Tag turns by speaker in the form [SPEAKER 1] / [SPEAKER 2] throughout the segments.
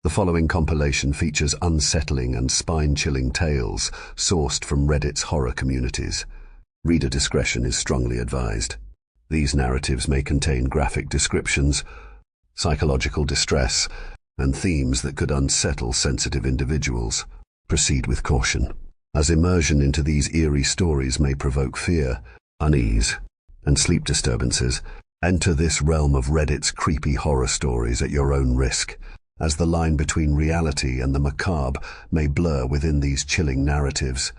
[SPEAKER 1] The following compilation features unsettling and spine-chilling tales sourced from Reddit's horror communities. Reader discretion is strongly advised. These narratives may contain graphic descriptions, psychological distress, and themes that could unsettle sensitive individuals. Proceed with caution, as immersion into these eerie stories may provoke fear, unease, and sleep disturbances. Enter this realm of Reddit's creepy horror stories at your own risk, as the line between reality and the macabre may blur within these chilling narratives.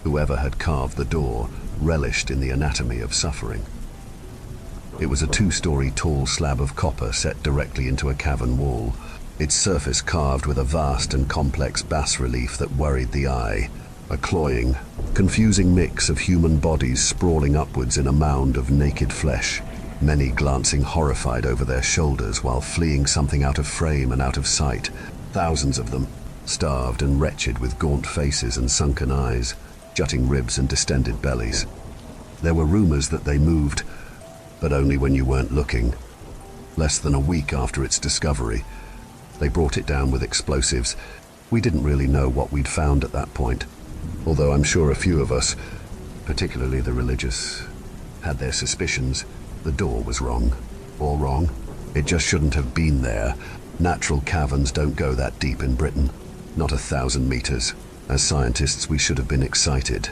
[SPEAKER 1] Whoever had carved the door relished in the anatomy of suffering. It was a 2-story tall slab of copper set directly into a cavern wall, its surface carved with a vast and complex bas-relief that worried the eye, a cloying, confusing mix of human bodies sprawling upwards in a mound of naked flesh, many glancing horrified over their shoulders while fleeing something out of frame and out of sight, thousands of them, starved and wretched with gaunt faces and sunken eyes, jutting ribs and distended bellies. There were rumors that they moved, but only when you weren't looking. Less than a week after its discovery, they brought it down with explosives. We didn't really know what we'd found at that point, although I'm sure a few of us, particularly the religious, had their suspicions. The door was wrong. All wrong. It just shouldn't have been there. Natural caverns don't go that deep in Britain. Not 1,000 meters. As scientists, we should have been excited,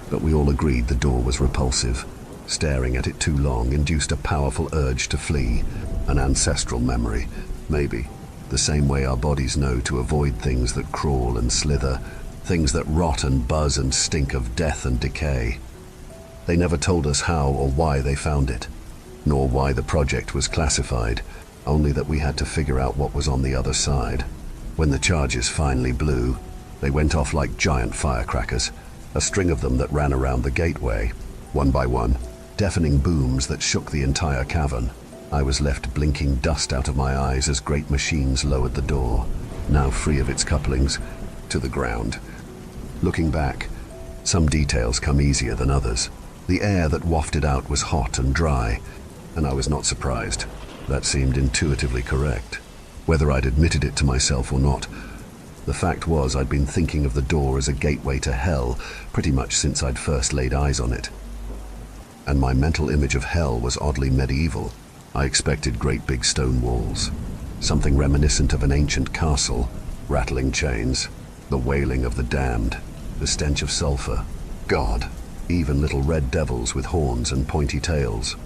[SPEAKER 1] but we all agreed the door was repulsive. Staring at it too long induced a powerful urge to flee, an ancestral memory, maybe. The same way our bodies know to avoid things that crawl and slither, things that rot and buzz and stink of death and decay. They never told us how or why they found it, nor why the project was classified, only that we had to figure out what was on the other side. When the charges finally blew, they went off like giant firecrackers, a string of them that ran around the gateway, one by one, deafening booms that shook the entire cavern. I was left blinking dust out of my eyes as great machines lowered the door, now free of its couplings, to the ground. Looking back, some details come easier than others. The air that wafted out was hot and dry, and I was not surprised. That seemed intuitively correct, whether I'd admitted it to myself or not. The fact was, I'd been thinking of the door as a gateway to hell pretty much since I'd first laid eyes on it. And my mental image of hell was oddly medieval. I expected great big stone walls, something reminiscent of an ancient castle, rattling chains, the wailing of the damned, the stench of sulfur, God, even little red devils with horns and pointy tails.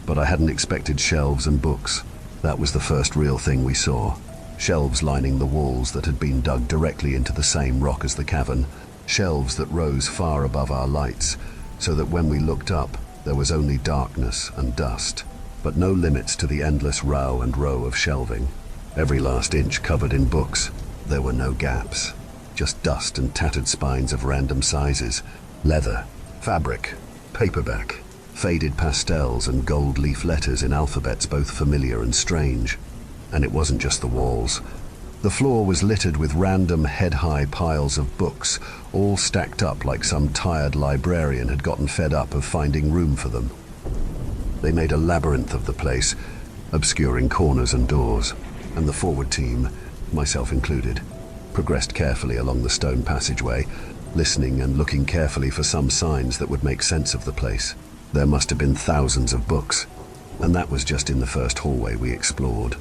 [SPEAKER 1] But I hadn't expected shelves and books. That was the first real thing we saw. Shelves lining the walls that had been dug directly into the same rock as the cavern, shelves that rose far above our lights, so that when we looked up, there was only darkness and dust, but no limits to the endless row and row of shelving. Every last inch covered in books. There were no gaps, just dust and tattered spines of random sizes, leather, fabric, paperback, faded pastels and gold leaf letters in alphabets both familiar and strange. And it wasn't just the walls. The floor was littered with random head-high piles of books, all stacked up like some tired librarian had gotten fed up of finding room for them. They made a labyrinth of the place, obscuring corners and doors, and the forward team, myself included, progressed carefully along the stone passageway, listening and looking carefully for some signs that would make sense of the place. There must have been thousands of books, and that was just in the first hallway we explored.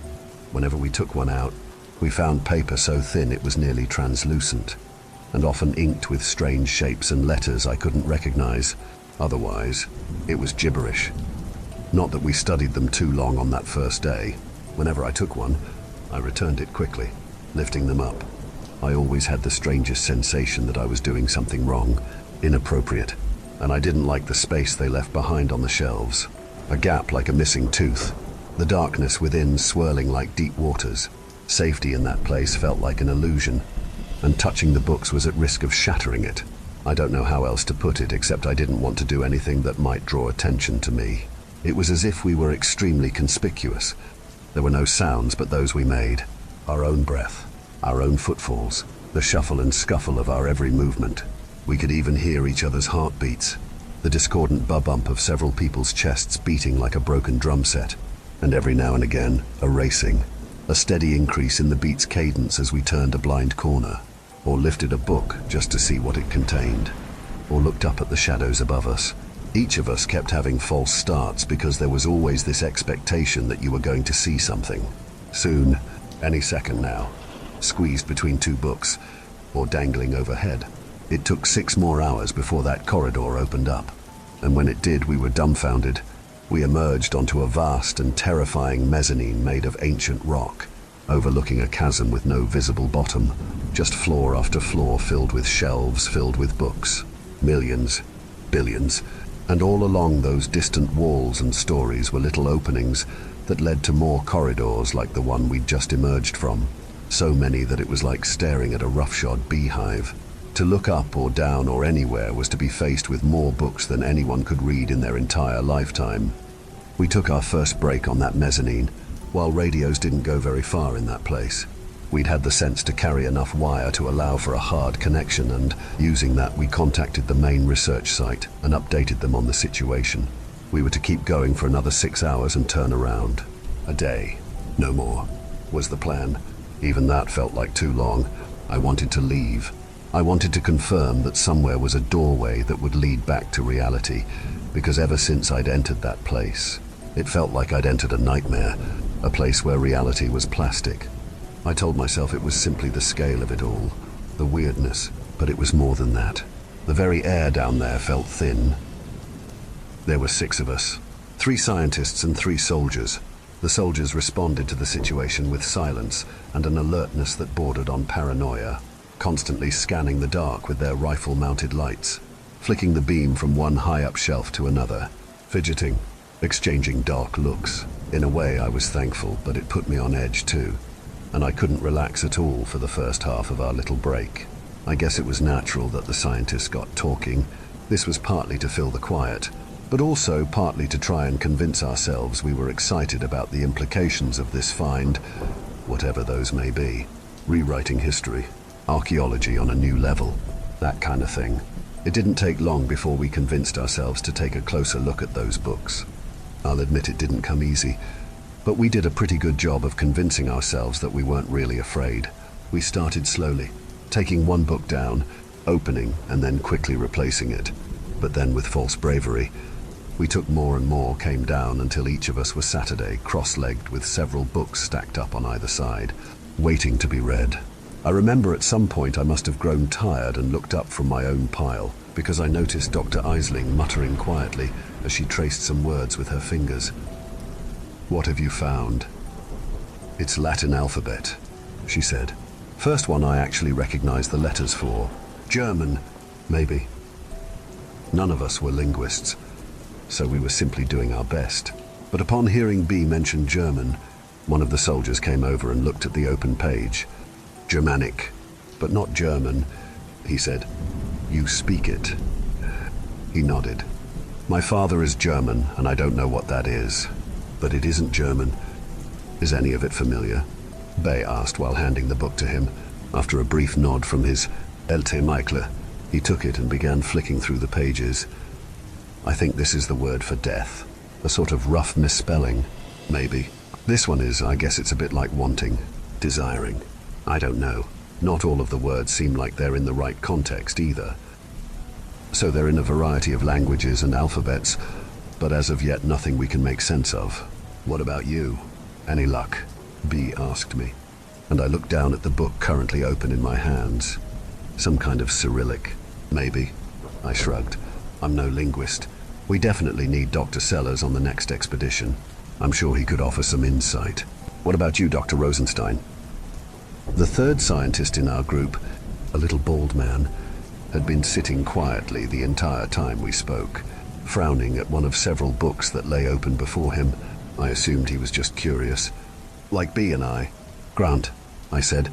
[SPEAKER 1] Whenever we took one out, we found paper so thin it was nearly translucent, and often inked with strange shapes and letters I couldn't recognize. Otherwise, it was gibberish. Not that we studied them too long on that first day. Whenever I took one, I returned it quickly, lifting them up. I always had the strangest sensation that I was doing something wrong, inappropriate, and I didn't like the space they left behind on the shelves. A gap like a missing tooth. The darkness within swirling like deep waters. Safety in that place felt like an illusion, and touching the books was at risk of shattering it. I don't know how else to put it, except I didn't want to do anything that might draw attention to me. It was as if we were extremely conspicuous. There were no sounds but those we made, our own breath, our own footfalls, the shuffle and scuffle of our every movement. We could even hear each other's heartbeats, the discordant bump of several people's chests beating like a broken drum set, and every now and again, a racing, a steady increase in the beat's cadence as we turned a blind corner, or lifted a book just to see what it contained, or looked up at the shadows above us. Each of us kept having false starts because there was always this expectation that you were going to see something. Soon, any second now, squeezed between two books, or dangling overhead. It took 6 more hours before that corridor opened up, and when it did, we were dumbfounded. We emerged onto a vast and terrifying mezzanine made of ancient rock, overlooking a chasm with no visible bottom, just floor after floor filled with shelves filled with books. Millions, billions, and all along those distant walls and stories were little openings that led to more corridors like the one we'd just emerged from. So many that it was like staring at a roughshod beehive. To look up or down or anywhere was to be faced with more books than anyone could read in their entire lifetime. We took our first break on that mezzanine, while radios didn't go very far in that place. We'd had the sense to carry enough wire to allow for a hard connection, and using that we contacted the main research site and updated them on the situation. We were to keep going for another 6 hours and turn around. A day, no more, was the plan. Even that felt like too long. I wanted to leave. I wanted to confirm that somewhere was a doorway that would lead back to reality, because ever since I'd entered that place, it felt like I'd entered a nightmare, a place where reality was plastic. I told myself it was simply the scale of it all, the weirdness, but it was more than that. The very air down there felt thin. There were 6 of us, 3 scientists and 3 soldiers. The soldiers responded to the situation with silence and an alertness that bordered on paranoia, constantly scanning the dark with their rifle-mounted lights, flicking the beam from one high-up shelf to another, fidgeting, exchanging dark looks. In a way, I was thankful, but it put me on edge too, and I couldn't relax at all for the first half of our little break. I guess it was natural that the scientists got talking. This was partly to fill the quiet, but also partly to try and convince ourselves we were excited about the implications of this find, whatever those may be. Rewriting history, archaeology on a new level, that kind of thing. It didn't take long before we convinced ourselves to take a closer look at those books. I'll admit it didn't come easy, but we did a pretty good job of convincing ourselves that we weren't really afraid. We started slowly, taking one book down, opening and then quickly replacing it. But then with false bravery, we took more and more came down until each of us was Saturday, cross-legged with several books stacked up on either side, waiting to be read. I remember at some point I must have grown tired and looked up from my own pile, because I noticed Dr. Eisling muttering quietly as she traced some words with her fingers. "What have you found?" "It's Latin alphabet," she said. First one I actually recognized the letters for. German, maybe. None of us were linguists, so we were simply doing our best. But upon hearing B mention German, one of the soldiers came over and looked at the open page. "Germanic, but not German," he said. "You speak it." He nodded. "My father is German, and I don't know what that is. But it isn't German. Is any of it familiar?" Bay asked while handing the book to him. After a brief nod from his Lte Michael, he took it and began flicking through the pages. "I think this is the word for death. A sort of rough misspelling, maybe. This one is, I guess it's a bit like wanting, desiring. I don't know. Not all of the words seem like they're in the right context either. So they're in a variety of languages and alphabets, but as of yet nothing we can make sense of. What about you? Any luck?" B asked me, and I looked down at the book currently open in my hands. Some kind of Cyrillic, maybe. I shrugged. I'm no linguist. We definitely need Dr. Sellers on the next expedition. I'm sure he could offer some insight. What about you, Dr. Rosenstein? The third scientist in our group, a little bald man, had been sitting quietly the entire time we spoke, frowning at one of several books that lay open before him. I assumed he was just curious. "Like B and I." "Grant," I said,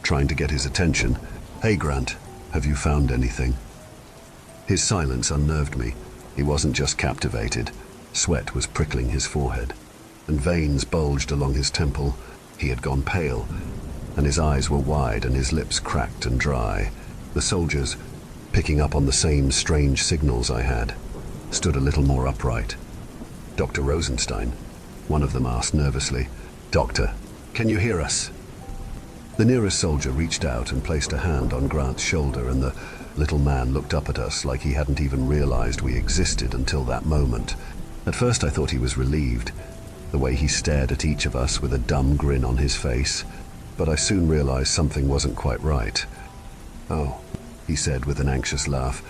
[SPEAKER 1] trying to get his attention. "Hey, Grant, have you found anything?" His silence unnerved me. He wasn't just captivated. Sweat was prickling his forehead, and veins bulged along his temple. He had gone pale. and his eyes were wide and his lips cracked and dry. The soldiers, picking up on the same strange signals I had, stood a little more upright. "Dr. Rosenstein," one of them asked nervously. "Doctor, can you hear us?" The nearest soldier reached out and placed a hand on Grant's shoulder, and the little man looked up at us like he hadn't even realized we existed until that moment. At first I thought he was relieved, the way he stared at each of us with a dumb grin on his face, but I soon realized something wasn't quite right. "Oh," he said with an anxious laugh.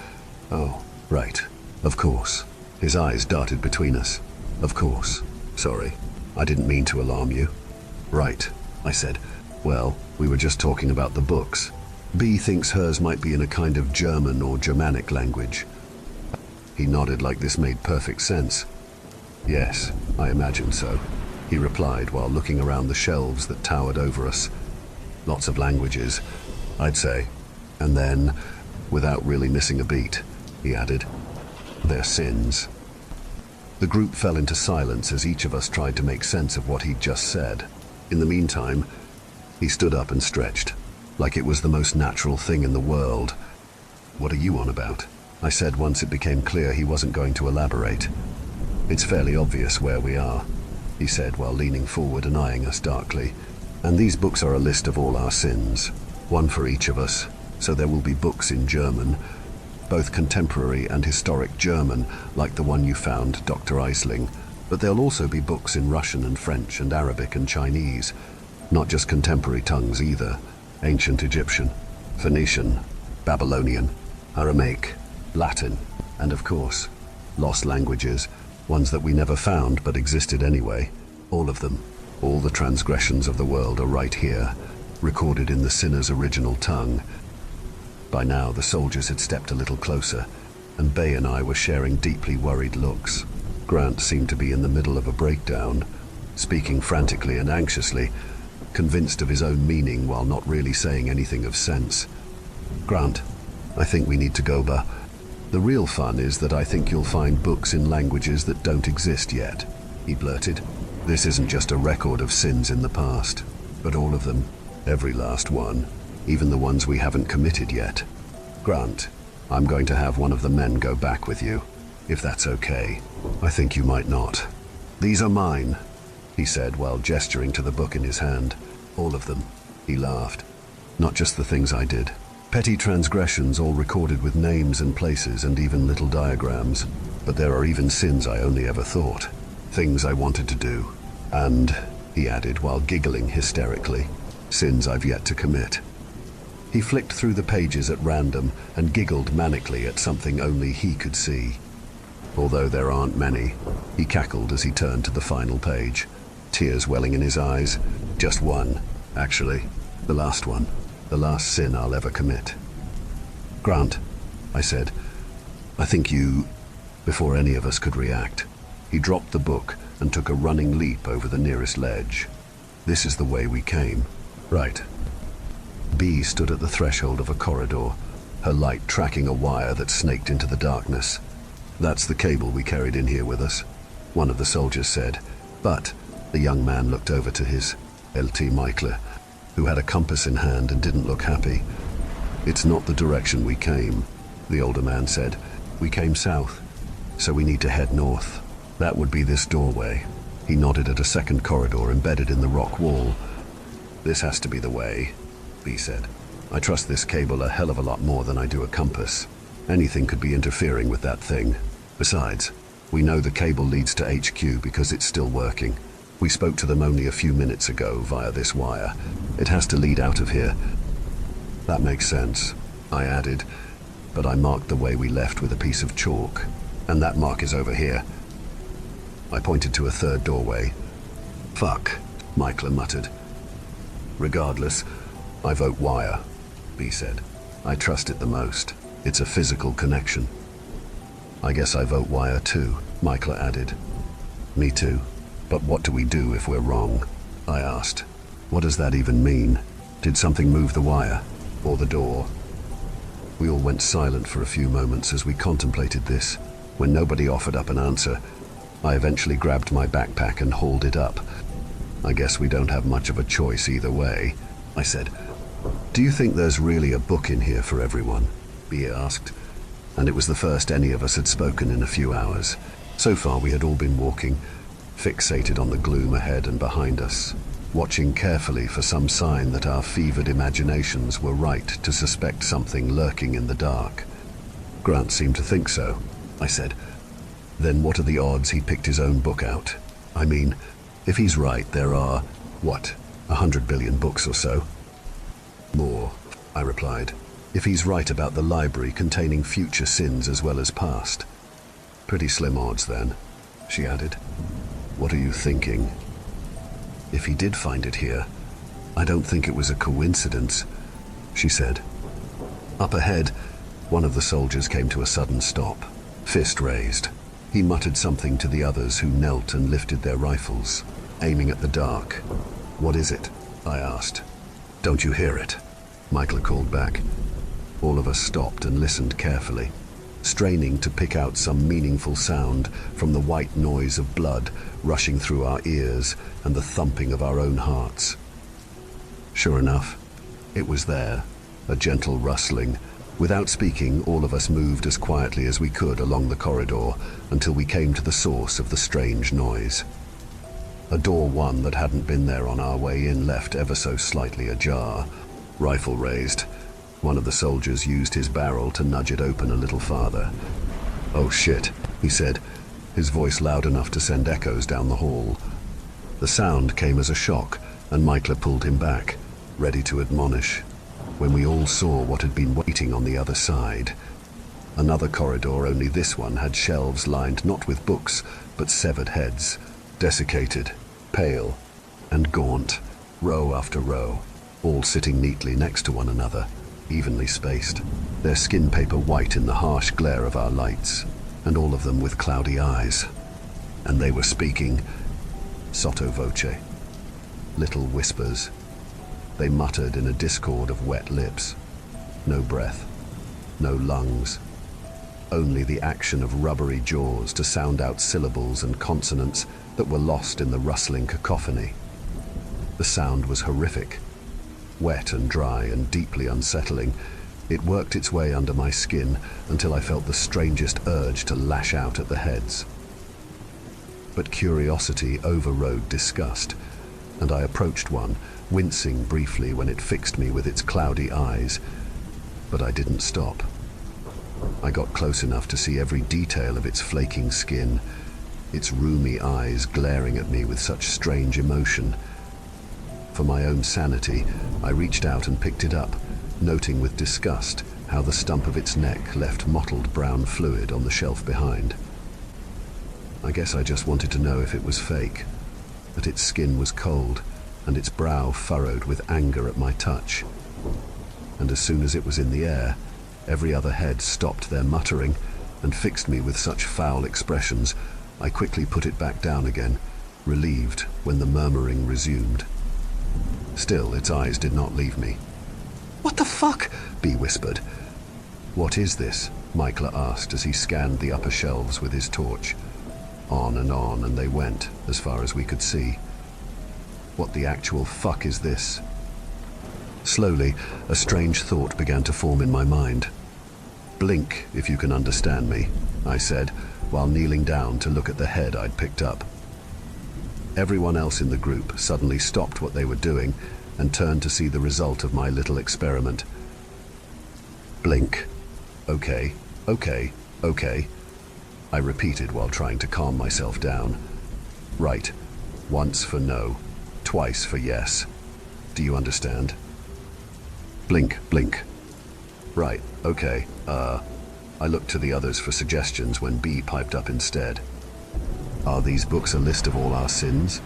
[SPEAKER 1] "Oh, right, of course." His eyes darted between us. "Of course. Sorry, I didn't mean to alarm you." "Right," I said. "Well, we were just talking about the books. B thinks hers might be in a kind of German or Germanic language." He nodded like this made perfect sense. "Yes, I imagined so," he replied while looking around the shelves that towered over us. "Lots of languages, I'd say. And then, without really missing a beat, he added, their sins." The group fell into silence as each of us tried to make sense of what he'd just said. In the meantime, he stood up and stretched, like it was the most natural thing in the world. "What are you on about?" I said once it became clear he wasn't going to elaborate. "It's fairly obvious where we are," he said while leaning forward and eyeing us darkly. "And these books are a list of all our sins, one for each of us, so there will be books in German, both contemporary and historic German, like the one you found, Dr. Eisling, but there'll also be books in Russian and French and Arabic and Chinese, not just contemporary tongues either, ancient Egyptian, Phoenician, Babylonian, Aramaic, Latin, and of course, lost languages, ones that we never found but existed anyway. All of them, all the transgressions of the world are right here, recorded in the sinner's original tongue." By now, the soldiers had stepped a little closer, and Bay and I were sharing deeply worried looks. Grant seemed to be in the middle of a breakdown, speaking frantically and anxiously, convinced of his own meaning while not really saying anything of sense. "Grant, I think we need to go, but the real fun is that I think you'll find books in languages that don't exist yet," he blurted. "This isn't just a record of sins in the past, but all of them, every last one, even the ones we haven't committed yet. Grant, I'm going to have one of the men go back with you, if that's okay. I think you might not." "These are mine," he said while gesturing to the book in his hand. "All of them," he laughed. "Not just the things I did. Petty transgressions all recorded with names and places and even little diagrams. But there are even sins I only ever thought. Things I wanted to do. And," he added while giggling hysterically, "sins I've yet to commit." He flicked through the pages at random and giggled manically at something only he could see. "Although there aren't many," he cackled as he turned to the final page, tears welling in his eyes. "Just one, actually. The last one. The last sin I'll ever commit." "Grant," I said, "I think you..." Before any of us could react, he dropped the book and took a running leap over the nearest ledge. "This is the way we came." "Right." B stood at the threshold of a corridor, her light tracking a wire that snaked into the darkness. "That's the cable we carried in here with us," one of the soldiers said. "But," the young man looked over to his LT Michler, who had a compass in hand and didn't look happy. "It's not the direction we came," the older man said. "We came south, so we need to head north. That would be this doorway." He nodded at a second corridor embedded in the rock wall. "This has to be the way," B said. "I trust this cable a hell of a lot more than I do a compass. Anything could be interfering with that thing. Besides, we know the cable leads to HQ because it's still working. We spoke to them only a few minutes ago via this wire. It has to lead out of here." "That makes sense," I added, but I marked the way we left with a piece of chalk. "And that mark is over here." I pointed to a third doorway. "Fuck," Michler muttered. "Regardless, I vote wire," B said. "I trust it the most. It's a physical connection." "I guess I vote wire too," Michler added. "Me too. But what do we do if we're wrong?" I asked. "What does that even mean? Did something move the wire? Or the door?" We all went silent for a few moments as we contemplated this. When nobody offered up an answer, I eventually grabbed my backpack and hauled it up. "I guess we don't have much of a choice either way," I said. "Do you think there's really a book in here for everyone?" B asked, and it was the first any of us had spoken in a few hours. So far we had all been walking, fixated on the gloom ahead and behind us, watching carefully for some sign that our fevered imaginations were right to suspect something lurking in the dark. "Grant seemed to think so," I said. "Then what are the odds he picked his own book out? I mean, if he's right, there are, what, 100 billion books or so?" "More," I replied, "if he's right about the library containing future sins as well as past." "Pretty slim odds then," she added. "What are you thinking?" "If he did find it here, I don't think it was a coincidence," she said. Up ahead, one of the soldiers came to a sudden stop, fist raised. He muttered something to the others who knelt and lifted their rifles, aiming at the dark. "What is it?" I asked. "Don't you hear it?" Michael called back. All of us stopped and listened carefully, straining to pick out some meaningful sound from the white noise of blood rushing through our ears and the thumping of our own hearts. Sure enough, it was there, a gentle rustling. Without speaking, all of us moved as quietly as we could along the corridor until we came to the source of the strange noise. A door one that hadn't been there on our way in left ever so slightly ajar. Rifle raised, one of the soldiers used his barrel to nudge it open a little farther. "Oh shit," he said, his voice loud enough to send echoes down the hall. The sound came as a shock, and Michael pulled him back, ready to admonish, when we all saw what had been waiting on the other side. Another corridor, only this one had shelves lined not with books, but severed heads, desiccated, pale, and gaunt, row after row, all sitting neatly next to one another, evenly spaced, their skin paper white in the harsh glare of our lights, and all of them with cloudy eyes. And they were speaking sotto voce, little whispers. They muttered in a discord of wet lips. No breath, no lungs, only the action of rubbery jaws to sound out syllables and consonants that were lost in the rustling cacophony. The sound was horrific, wet and dry and deeply unsettling. It worked its way under my skin until I felt the strangest urge to lash out at the heads. But curiosity overrode disgust, and I approached one, wincing briefly when it fixed me with its cloudy eyes. But I didn't stop. I got close enough to see every detail of its flaking skin, its rheumy eyes glaring at me with such strange emotion. For my own sanity, I reached out and picked it up, noting with disgust how the stump of its neck left mottled brown fluid on the shelf behind. I guess I just wanted to know if it was fake, that its skin was cold and its brow furrowed with anger at my touch. And as soon as it was in the air, every other head stopped their muttering and fixed me with such foul expressions, I quickly put it back down again, relieved when the murmuring resumed. Still, its eyes did not leave me. "What the fuck?" B whispered. "What is this?" Michael asked as he scanned the upper shelves with his torch. On, and they went, as far as we could see. What the actual fuck is this? Slowly, a strange thought began to form in my mind. "Blink, if you can understand me," I said, while kneeling down to look at the head I'd picked up. Everyone else in the group suddenly stopped what they were doing and turned to see the result of my little experiment. "Blink. Okay, okay, okay," I repeated while trying to calm myself down. "Right. Once for no, twice for yes. Do you understand?" "Blink, blink." "Right, okay, I looked to the others for suggestions when B piped up instead. "Are these books a list of all our sins?"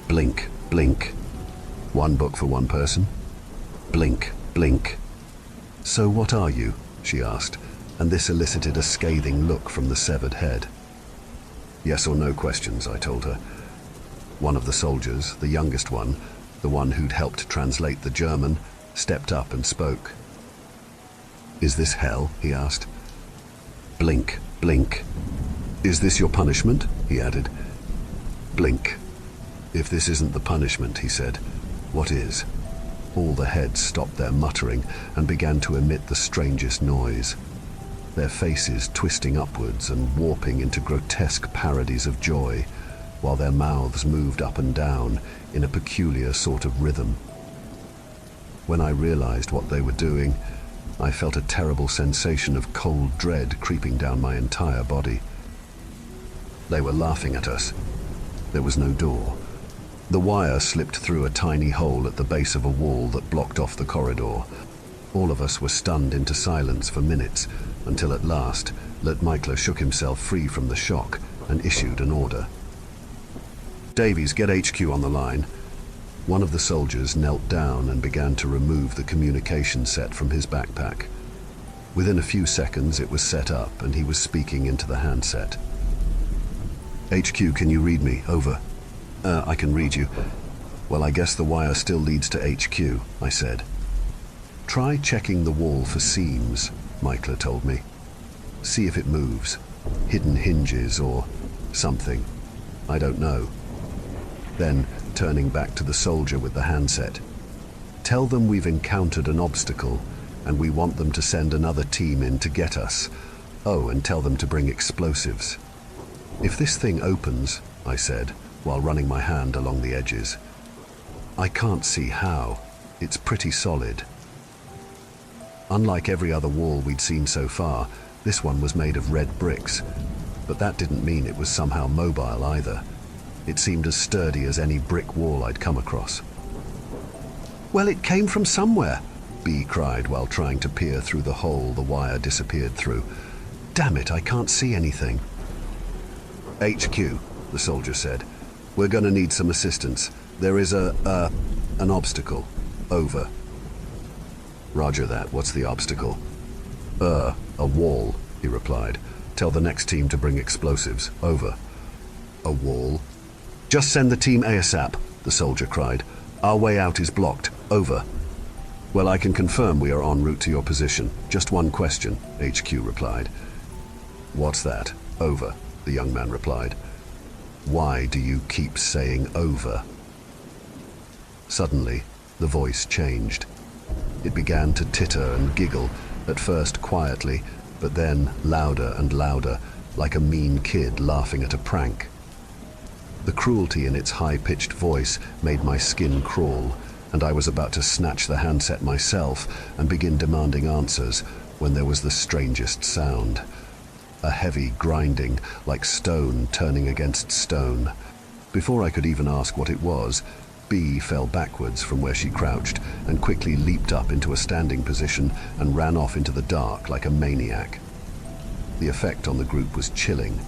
[SPEAKER 1] "Blink, blink." "One book for one person?" "Blink, blink." "So what are you?" she asked, and this elicited a scathing look from the severed head. "Yes or no questions," I told her. One of the soldiers, the youngest one, the one who'd helped translate the German, stepped up and spoke. "Is this hell?" he asked. "Blink, blink." "Is this your punishment?" he added. "Blink." "If this isn't the punishment," he said, "what is?" All the heads stopped their muttering and began to emit the strangest noise, their faces twisting upwards and warping into grotesque parodies of joy, while their mouths moved up and down in a peculiar sort of rhythm. When I realized what they were doing, I felt a terrible sensation of cold dread creeping down my entire body. They were laughing at us. There was no door. The wire slipped through a tiny hole at the base of a wall that blocked off the corridor. All of us were stunned into silence for minutes, until at last, Michael shook himself free from the shock and issued an order. "Davies, get HQ on the line." One of the soldiers knelt down and began to remove the communication set from his backpack. Within a few seconds it was set up and he was speaking into the handset. "HQ, can you read me? Over." I can read you." "Well, I guess the wire still leads to HQ," I said. "Try checking the wall for seams," Michael told me. "See if it moves. Hidden hinges or something. I don't know." Then, turning back to the soldier with the handset, "Tell them we've encountered an obstacle and we want them to send another team in to get us. Oh, and tell them to bring explosives." "If this thing opens," I said, while running my hand along the edges. "I can't see how. It's pretty solid." Unlike every other wall we'd seen so far, this one was made of red bricks, but that didn't mean it was somehow mobile either. It seemed as sturdy as any brick wall I'd come across. "Well, it came from somewhere," B cried while trying to peer through the hole the wire disappeared through. "Damn it, I can't see anything." "HQ," the soldier said. "We're going to need some assistance. There is an obstacle. Over." "Roger that. What's the obstacle?" A wall," he replied. "Tell the next team to bring explosives. Over." "A wall?" "Just send the team ASAP," the soldier cried. "Our way out is blocked. Over." "Well, I can confirm we are en route to your position. Just one question," HQ replied. "What's that?" "Over," the young man replied. "Why do you keep saying over?" Suddenly, the voice changed. It began to titter and giggle, at first quietly, but then louder and louder, like a mean kid laughing at a prank. The cruelty in its high-pitched voice made my skin crawl, and I was about to snatch the handset myself and begin demanding answers when there was the strangest sound. A heavy grinding, like stone turning against stone. Before I could even ask what it was, B fell backwards from where she crouched and quickly leaped up into a standing position and ran off into the dark like a maniac. The effect on the group was chilling,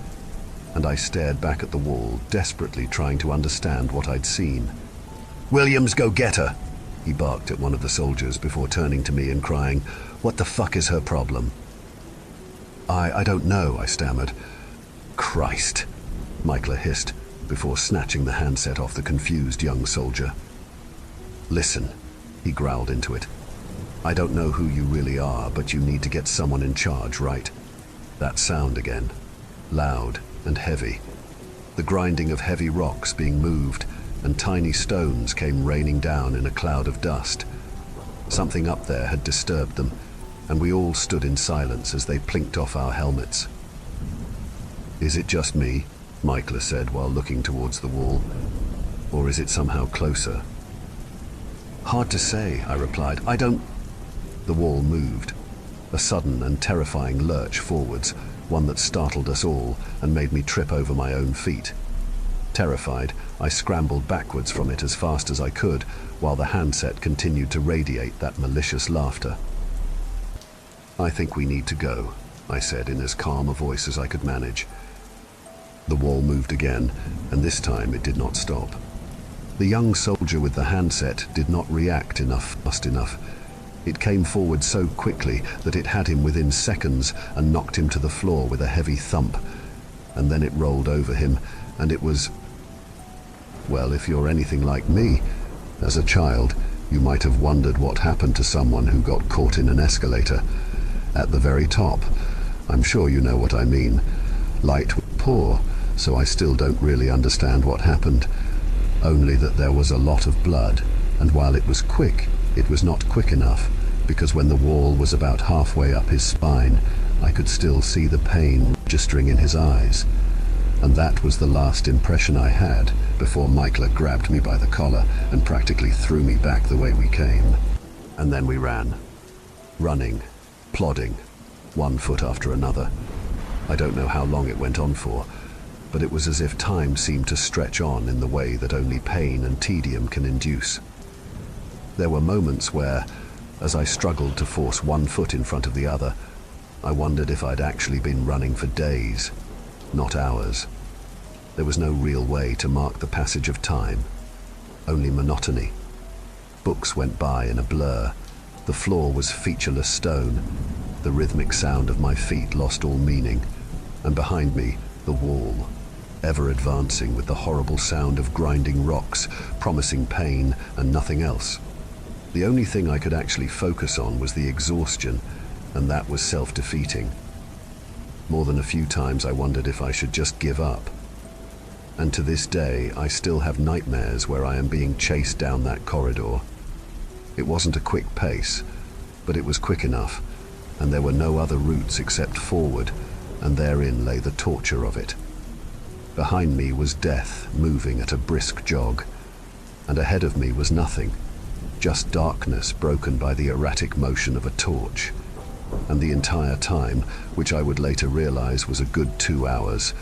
[SPEAKER 1] and I stared back at the wall, desperately trying to understand what I'd seen. "Williams, go get her!" he barked at one of the soldiers before turning to me and crying, "What the fuck is her problem?" I don't know," I stammered. "Christ," Michael hissed, before snatching the handset off the confused young soldier. "Listen," he growled into it. "I don't know who you really are, but you need to get someone in charge, right?" That sound again, loud and heavy. The grinding of heavy rocks being moved, and tiny stones came raining down in a cloud of dust. Something up there had disturbed them, and we all stood in silence as they plinked off our helmets. "Is it just me?" Michael said while looking towards the wall. "Or is it somehow closer?" "Hard to say," I replied. "I don't..." The wall moved, a sudden and terrifying lurch forwards, one that startled us all and made me trip over my own feet. Terrified, I scrambled backwards from it as fast as I could, while the handset continued to radiate that malicious laughter. "I think we need to go," I said in as calm a voice as I could manage. The wall moved again, and this time it did not stop. The young soldier with the handset did not react fast enough. It came forward so quickly that it had him within seconds and knocked him to the floor with a heavy thump. And then it rolled over him, and it was... Well, if you're anything like me, as a child, you might have wondered what happened to someone who got caught in an escalator. At the very top. I'm sure you know what I mean. Light was poor, so I still don't really understand what happened. Only that there was a lot of blood, and while it was quick, It was not quick enough, because when the wall was about halfway up his spine, I could still see the pain registering in his eyes. And that was the last impression I had before Michaela grabbed me by the collar and practically threw me back the way we came. And then we ran. Running, plodding, one foot after another. I don't know how long it went on for, but it was as if time seemed to stretch on in the way that only pain and tedium can induce. There were moments where, as I struggled to force one foot in front of the other, I wondered if I'd actually been running for days, not hours. There was no real way to mark the passage of time, only monotony. Books went by in a blur. The floor was featureless stone. The rhythmic sound of my feet lost all meaning, and behind me, the wall, ever advancing with the horrible sound of grinding rocks, promising pain and nothing else. The only thing I could actually focus on was the exhaustion, and that was self-defeating. More than a few times I wondered if I should just give up. And to this day, I still have nightmares where I am being chased down that corridor. It wasn't a quick pace, but it was quick enough, and there were no other routes except forward, and therein lay the torture of it. Behind me was death moving at a brisk jog, and ahead of me was nothing, just darkness broken by the erratic motion of a torch. And the entire time, which I would later realize was a good 2 hours,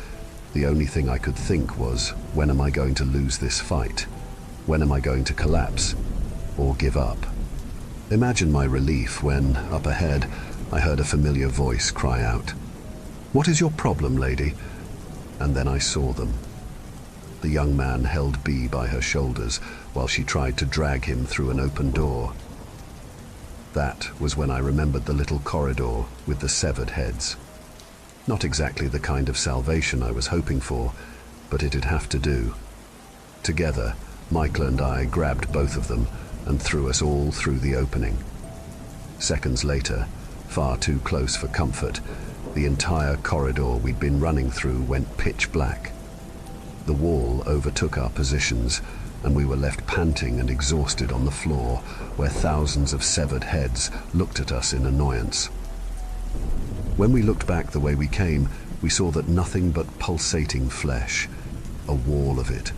[SPEAKER 1] the only thing I could think was, when am I going to lose this fight? When am I going to collapse? Or give up? Imagine my relief when, up ahead, I heard a familiar voice cry out, "What is your problem, lady?" And then I saw them. The young man held Bee by her shoulders while she tried to drag him through an open door. That was when I remembered the little corridor with the severed heads. Not exactly the kind of salvation I was hoping for, but it'd have to do. Together, Michael and I grabbed both of them and threw us all through the opening. Seconds later, far too close for comfort, the entire corridor we'd been running through went pitch black. The wall overtook our positions, and we were left panting and exhausted on the floor, where thousands of severed heads looked at us in annoyance. When we looked back the way we came, we saw that nothing but pulsating flesh, a wall of it,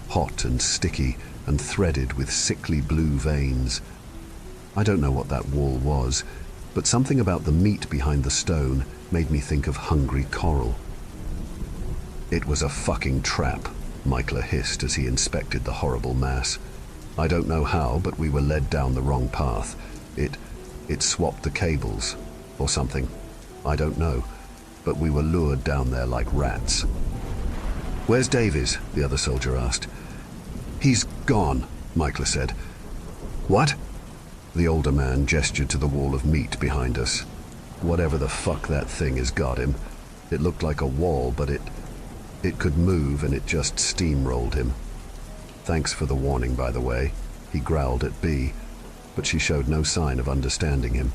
[SPEAKER 1] hot and sticky and threaded with sickly blue veins. I don't know what that wall was, but something about the meat behind the stone made me think of hungry coral. "It was a fucking trap," Michaela hissed as he inspected the horrible mass. "I don't know how, but we were led down the wrong path. It swapped the cables, or something. I don't know, but we were lured down there like rats." "Where's Davies?" the other soldier asked. "He's gone," Michaela said. "What?" The older man gestured to the wall of meat behind us. "Whatever the fuck that thing has got him. It looked like a wall, but it could move, and it just steamrolled him. Thanks for the warning, by the way," he growled at Bee, but she showed no sign of understanding him.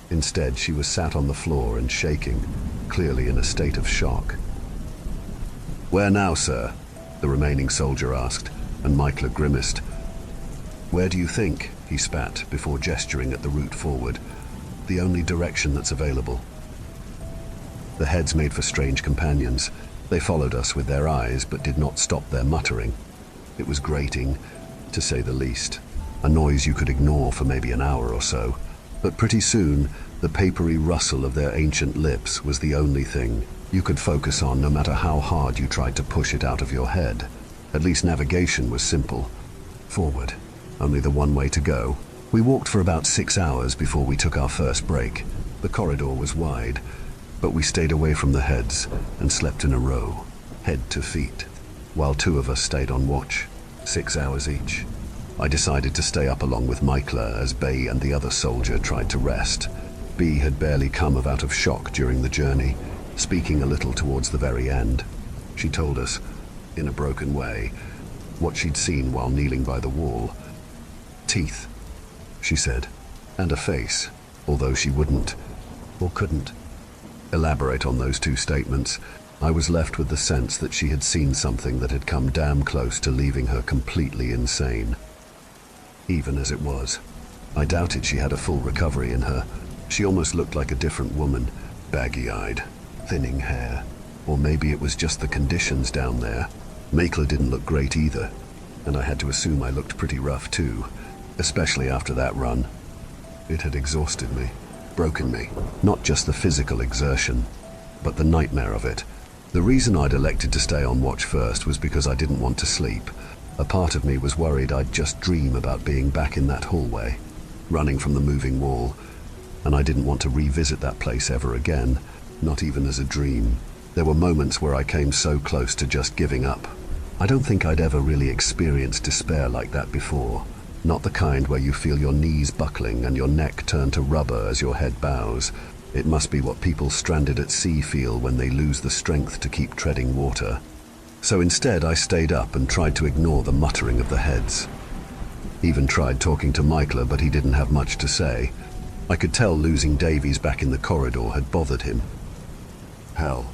[SPEAKER 1] Instead, she was sat on the floor and shaking, clearly in a state of shock. "Where now, sir?" the remaining soldier asked, and Michaela grimaced. "Where do you think?" he spat before gesturing at the route forward, "the only direction that's available." The heads made for strange companions. They followed us with their eyes, but did not stop their muttering. It was grating, to say the least, a noise you could ignore for maybe an hour or so. But pretty soon, the papery rustle of their ancient lips was the only thing you could focus on, no matter how hard you tried to push it out of your head. At least navigation was simple. Forward. Only the one way to go. We walked for about 6 hours before we took our first break. The corridor was wide, but we stayed away from the heads and slept in a row, head to feet, while 2 of us stayed on watch, 6 hours each. I decided to stay up along with Michaela as Bay and the other soldier tried to rest. Bee had barely come out of shock during the journey, speaking a little towards the very end. She told us, in a broken way, what she'd seen while kneeling by the wall. "Teeth," she said, "and a face, although she wouldn't, or couldn't, elaborate on those 2 statements. I was left with the sense that she had seen something that had come damn close to leaving her completely insane. even as it was. I doubted she had a full recovery in her. She almost looked like a different woman, baggy-eyed, thinning hair. Or maybe it was just the conditions down there. Maikla didn't look great either, and I had to assume I looked pretty rough too, especially after that run. It had exhausted me, broken me. Not just the physical exertion, but the nightmare of it. The reason I'd elected to stay on watch first was because I didn't want to sleep. A part of me was worried I'd just dream about being back in that hallway, running from the moving wall, and I didn't want to revisit that place ever again, not even as a dream. There were moments where I came so close to just giving up. I don't think I'd ever really experienced despair like that before. Not the kind where you feel your knees buckling and your neck turn to rubber as your head bows. It must be what people stranded at sea feel when they lose the strength to keep treading water. So instead I stayed up and tried to ignore the muttering of the heads. Even tried talking to Maikla, but he didn't have much to say. I could tell losing Davies back in the corridor had bothered him. Hell,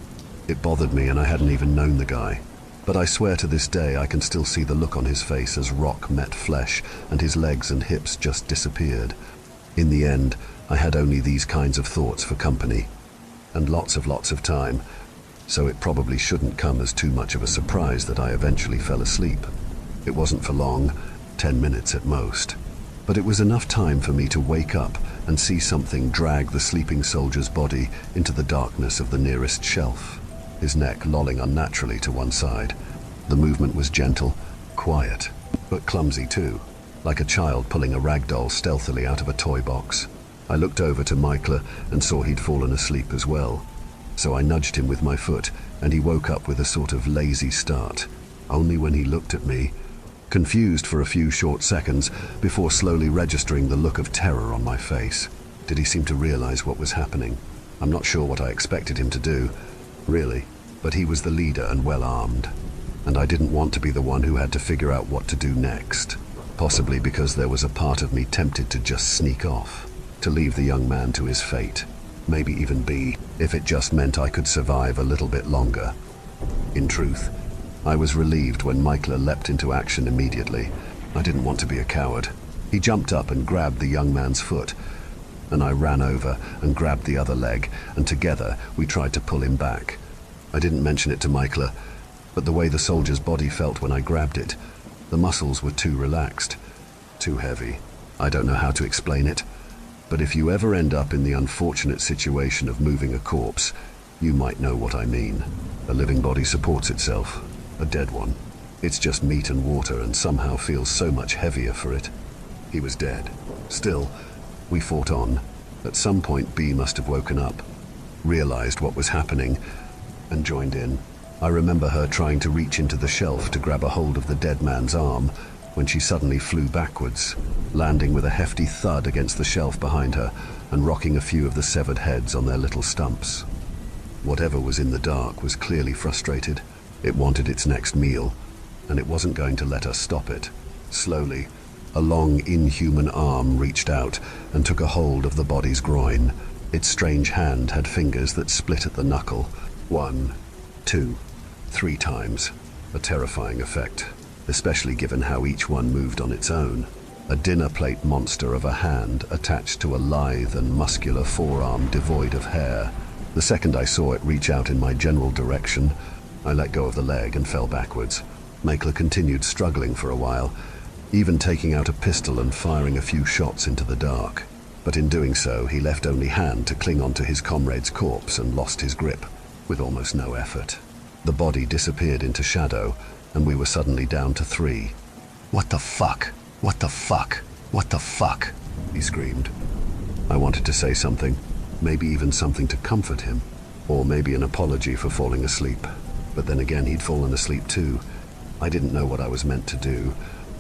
[SPEAKER 1] it bothered me and I hadn't even known the guy. But I swear to this day I can still see the look on his face as rock met flesh and his legs and hips just disappeared. In the end, I had only these kinds of thoughts for company. And lots of time. So it probably shouldn't come as too much of a surprise that I eventually fell asleep. It wasn't for long, 10 minutes at most. But it was enough time for me to wake up and see something drag the sleeping soldier's body into the darkness of the nearest shelf, his neck lolling unnaturally to one side. The movement was gentle, quiet, but clumsy too, like a child pulling a rag doll stealthily out of a toy box. I looked over to Maikla and saw he'd fallen asleep as well. So I nudged him with my foot, and he woke up with a sort of lazy start. Only when he looked at me, confused for a few short seconds, before slowly registering the look of terror on my face. Did he seem to realize what was happening? I'm not sure what I expected him to do, really, but he was the leader and well armed, and I didn't want to be the one who had to figure out what to do next. Possibly because there was a part of me tempted to just sneak off, to leave the young man to his fate. Maybe even B, if it just meant I could survive a little bit longer. In truth, I was relieved when Maikla leapt into action immediately. I didn't want to be a coward. He jumped up and grabbed the young man's foot, and I ran over and grabbed the other leg, and together we tried to pull him back. I didn't mention it to Maikla, but the way the soldier's body felt when I grabbed it, the muscles were too relaxed, too heavy. I don't know how to explain it. But if you ever end up in the unfortunate situation of moving a corpse, you might know what I mean. A living body supports itself, a dead one. It's just meat and water and somehow feels so much heavier for it. He was dead. Still, we fought on. At some point, B must have woken up, realized what was happening, and joined in. I remember her trying to reach into the shelf to grab a hold of the dead man's arm, when she suddenly flew backwards, landing with a hefty thud against the shelf behind her and rocking a few of the severed heads on their little stumps. Whatever was in the dark was clearly frustrated. It wanted its next meal, and it wasn't going to let us stop it. Slowly, a long, inhuman arm reached out and took a hold of the body's groin. Its strange hand had fingers that split at the knuckle. 1, 2, 3 times. A terrifying effect, especially given how each one moved on its own. A dinner plate monster of a hand attached to a lithe and muscular forearm devoid of hair. The second I saw it reach out in my general direction, I let go of the leg and fell backwards. Maikla continued struggling for a while, even taking out a pistol and firing a few shots into the dark. But in doing so, he left only hand to cling onto his comrade's corpse and lost his grip, with almost no effort. The body disappeared into shadow, and we were suddenly down to 3. "What the fuck? What the fuck? What the fuck?" he screamed. I wanted to say something, maybe even something to comfort him, or maybe an apology for falling asleep. But then again, he'd fallen asleep too. I didn't know what I was meant to do.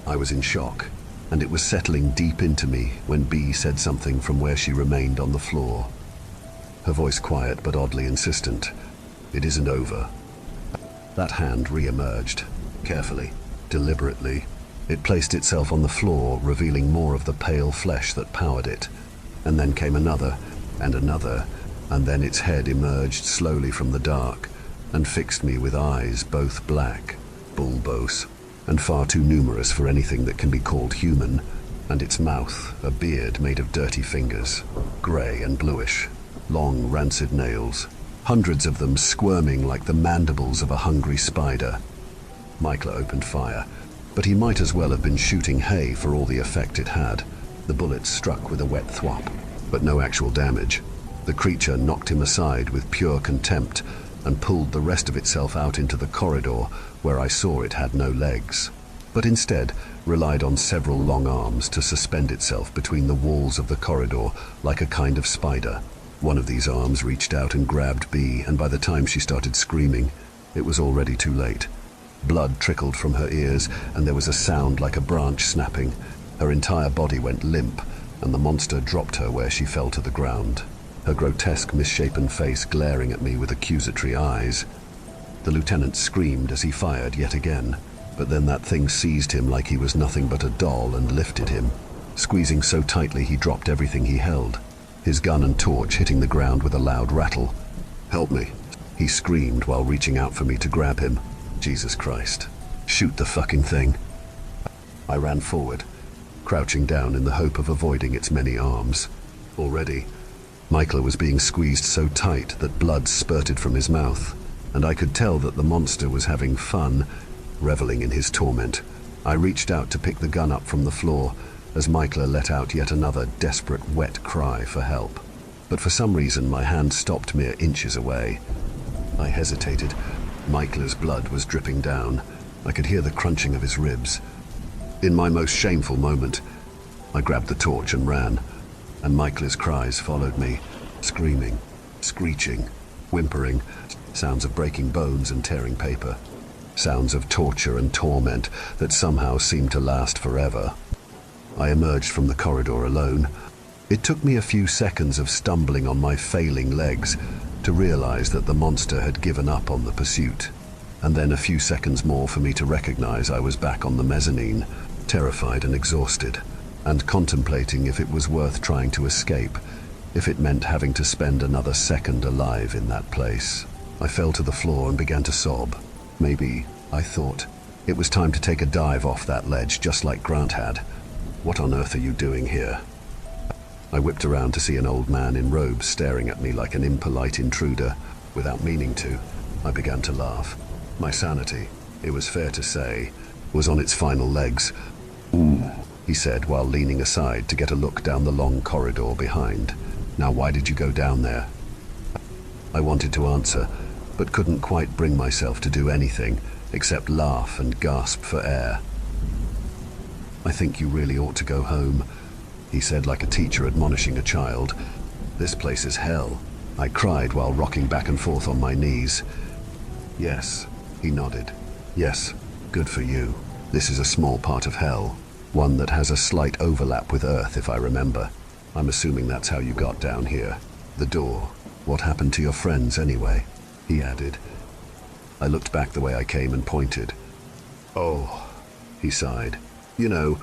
[SPEAKER 1] I was in shock, and it was settling deep into me when B said something from where she remained on the floor. Her voice quiet but oddly insistent. "It isn't over." That hand re-emerged, carefully, deliberately. It placed itself on the floor, revealing more of the pale flesh that powered it. And then came another, and another, and then its head emerged slowly from the dark and fixed me with eyes both black, bulbous, and far too numerous for anything that can be called human, and its mouth a beard made of dirty fingers, grey and bluish, long rancid nails, hundreds of them squirming like the mandibles of a hungry spider. Michael opened fire, but he might as well have been shooting hay for all the effect it had. The bullets struck with a wet thwop, but no actual damage. The creature knocked him aside with pure contempt and pulled the rest of itself out into the corridor, where I saw it had no legs, but instead relied on several long arms to suspend itself between the walls of the corridor like a kind of spider. One of these arms reached out and grabbed Bea, and by the time she started screaming, it was already too late. Blood trickled from her ears, and there was a sound like a branch snapping. Her entire body went limp, and the monster dropped her where she fell to the ground, her grotesque, misshapen face glaring at me with accusatory eyes. The lieutenant screamed as he fired yet again, but then that thing seized him like he was nothing but a doll and lifted him, squeezing so tightly he dropped everything he held, his gun and torch hitting the ground with a loud rattle. "Help me," he screamed while reaching out for me to grab him. Jesus Christ. Shoot the fucking thing. I ran forward, crouching down in the hope of avoiding its many arms. Already, Michael was being squeezed so tight that blood spurted from his mouth, and I could tell that the monster was having fun, reveling in his torment. I reached out to pick the gun up from the floor as Michael let out yet another desperate, wet cry for help. But for some reason, my hand stopped mere inches away. I hesitated. Michael's blood was dripping down. I could hear the crunching of his ribs. In my most shameful moment, I grabbed the torch and ran, and Michael's cries followed me, screaming, screeching, whimpering, sounds of breaking bones and tearing paper, sounds of torture and torment that somehow seemed to last forever. I emerged from the corridor alone. It took me a few seconds of stumbling on my failing legs to realize that the monster had given up on the pursuit, and then a few seconds more for me to recognize I was back on the mezzanine, terrified and exhausted, and contemplating if it was worth trying to escape, if it meant having to spend another second alive in that place. I fell to the floor and began to sob. Maybe, I thought, it was time to take a dive off that ledge just like Grant had. What on earth are you doing here? I whipped around to see an old man in robes staring at me like an impolite intruder. Without meaning to, I began to laugh. My sanity, it was fair to say, was on its final legs. "Ooh," he said while leaning aside to get a look down the long corridor behind. "Now why did you go down there?" I wanted to answer, but couldn't quite bring myself to do anything except laugh and gasp for air. "I think you really ought to go home," he said like a teacher admonishing a child. "This place is hell," I cried while rocking back and forth on my knees. "Yes," he nodded. "Yes, good for you. This is a small part of hell, one that has a slight overlap with Earth, if I remember. I'm assuming that's how you got down here. The door. What happened to your friends, anyway?" he added. I looked back the way I came and pointed. "Oh," he sighed. "You know,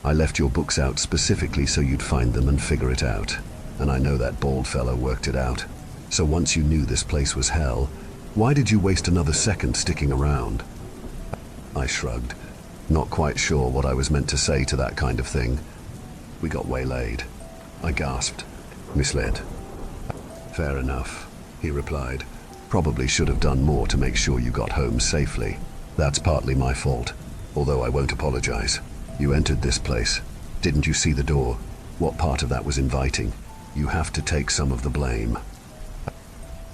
[SPEAKER 1] I left your books out specifically so you'd find them and figure it out. And I know that bald fellow worked it out. So once you knew this place was hell, why did you waste another second sticking around?" I shrugged, not quite sure what I was meant to say to that kind of thing. "We got waylaid," I gasped, misled. "Fair enough," he replied. "Probably should have done more to make sure you got home safely. That's partly my fault, although I won't apologize. You entered this place. Didn't you see the door? What part of that was inviting? You have to take some of the blame."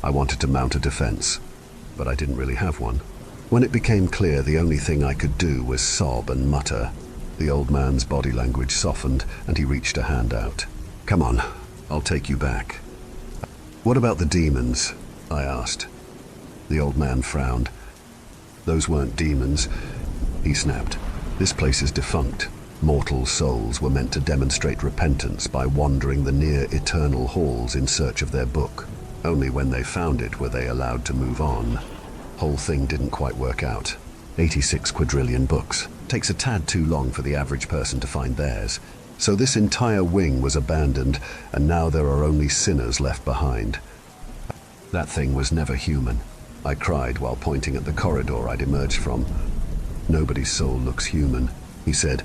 [SPEAKER 1] I wanted to mount a defense, but I didn't really have one. When it became clear the only thing I could do was sob and mutter, the old man's body language softened and he reached a hand out. "Come on, I'll take you back." "What about the demons?" I asked. The old man frowned. "Those weren't demons," he snapped. "This place is defunct. Mortal souls were meant to demonstrate repentance by wandering the near eternal halls in search of their book. Only when they found it were they allowed to move on. Whole thing didn't quite work out. 86 quadrillion books. Takes a tad too long for the average person to find theirs. So this entire wing was abandoned, and now there are only sinners left behind." "That thing was never human," I cried while pointing at the corridor I'd emerged from. "Nobody's soul looks human," he said,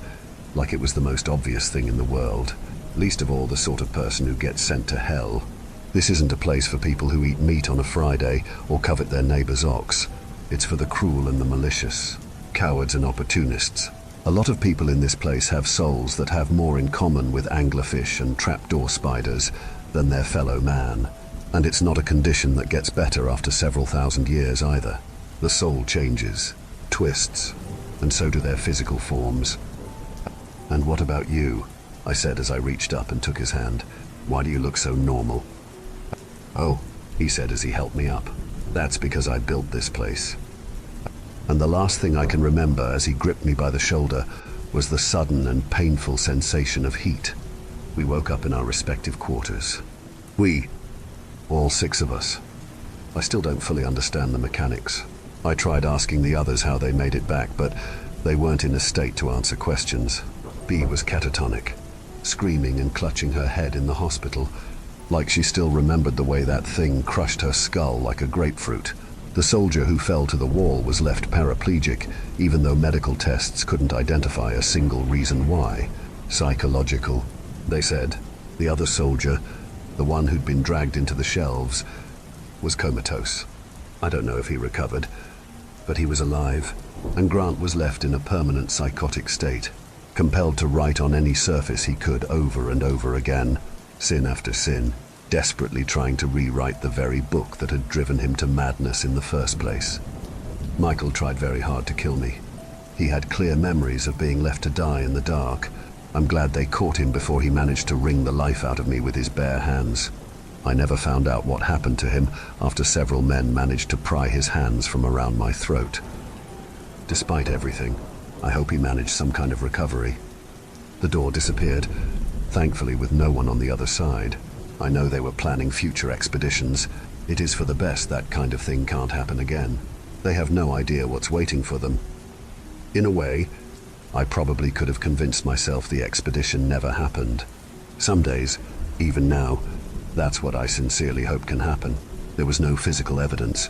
[SPEAKER 1] like it was the most obvious thing in the world, least of all the sort of person who gets sent to hell. This isn't a place for people who eat meat on a Friday or covet their neighbor's ox. It's for the cruel and the malicious, cowards and opportunists. A lot of people in this place have souls that have more in common with anglerfish and trapdoor spiders than their fellow man. And it's not a condition that gets better after several thousand years either. The soul changes, twists, and so do their physical forms. "And what about you?" I said as I reached up and took his hand. "Why do you look so normal?" "Oh," he said as he helped me up, "that's because I built this place." And the last thing I can remember as he gripped me by the shoulder was the sudden and painful sensation of heat. We woke up in our respective quarters. All 6 of us. I still don't fully understand the mechanics. I tried asking the others how they made it back, but they weren't in a state to answer questions. B was catatonic, screaming and clutching her head in the hospital, like she still remembered the way that thing crushed her skull like a grapefruit. The soldier who fell to the wall was left paraplegic, even though medical tests couldn't identify a single reason why. Psychological, they said. The other soldier, the one who'd been dragged into the shelves, was comatose. I don't know if he recovered, but he was alive, and Grant was left in a permanent psychotic state, compelled to write on any surface he could over and over again, sin after sin, desperately trying to rewrite the very book that had driven him to madness in the first place. Michael tried very hard to kill me. He had clear memories of being left to die in the dark. I'm glad they caught him before he managed to wring the life out of me with his bare hands. I never found out what happened to him after several men managed to pry his hands from around my throat. Despite everything, I hope he managed some kind of recovery. The door disappeared, thankfully with no one on the other side. I know they were planning future expeditions. It is for the best that kind of thing can't happen again. They have no idea what's waiting for them. In a way, I probably could have convinced myself the expedition never happened. Some days, even now, that's what I sincerely hope can happen. There was no physical evidence.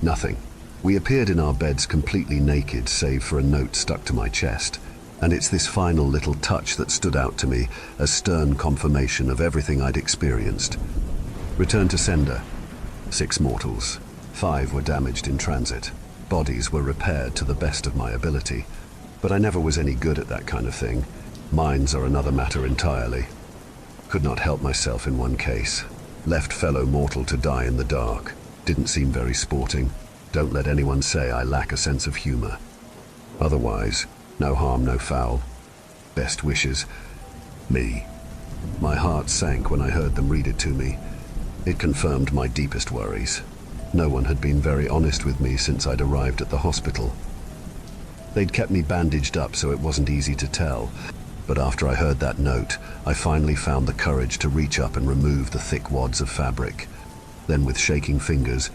[SPEAKER 1] Nothing. We appeared in our beds completely naked, save for a note stuck to my chest. And it's this final little touch that stood out to me as stern confirmation of everything I'd experienced. Return to sender. 6 mortals. 5 were damaged in transit. Bodies were repaired to the best of my ability. But I never was any good at that kind of thing. Minds are another matter entirely. Could not help myself in one case. Left fellow mortal to die in the dark. Didn't seem very sporting. Don't let anyone say I lack a sense of humor. Otherwise, no harm, no foul. Best wishes. Me. My heart sank when I heard them read it to me. It confirmed my deepest worries. No one had been very honest with me since I'd arrived at the hospital. They'd kept me bandaged up so it wasn't easy to tell. But after I heard that note, I finally found the courage to reach up and remove the thick wads of fabric. Then with shaking fingers,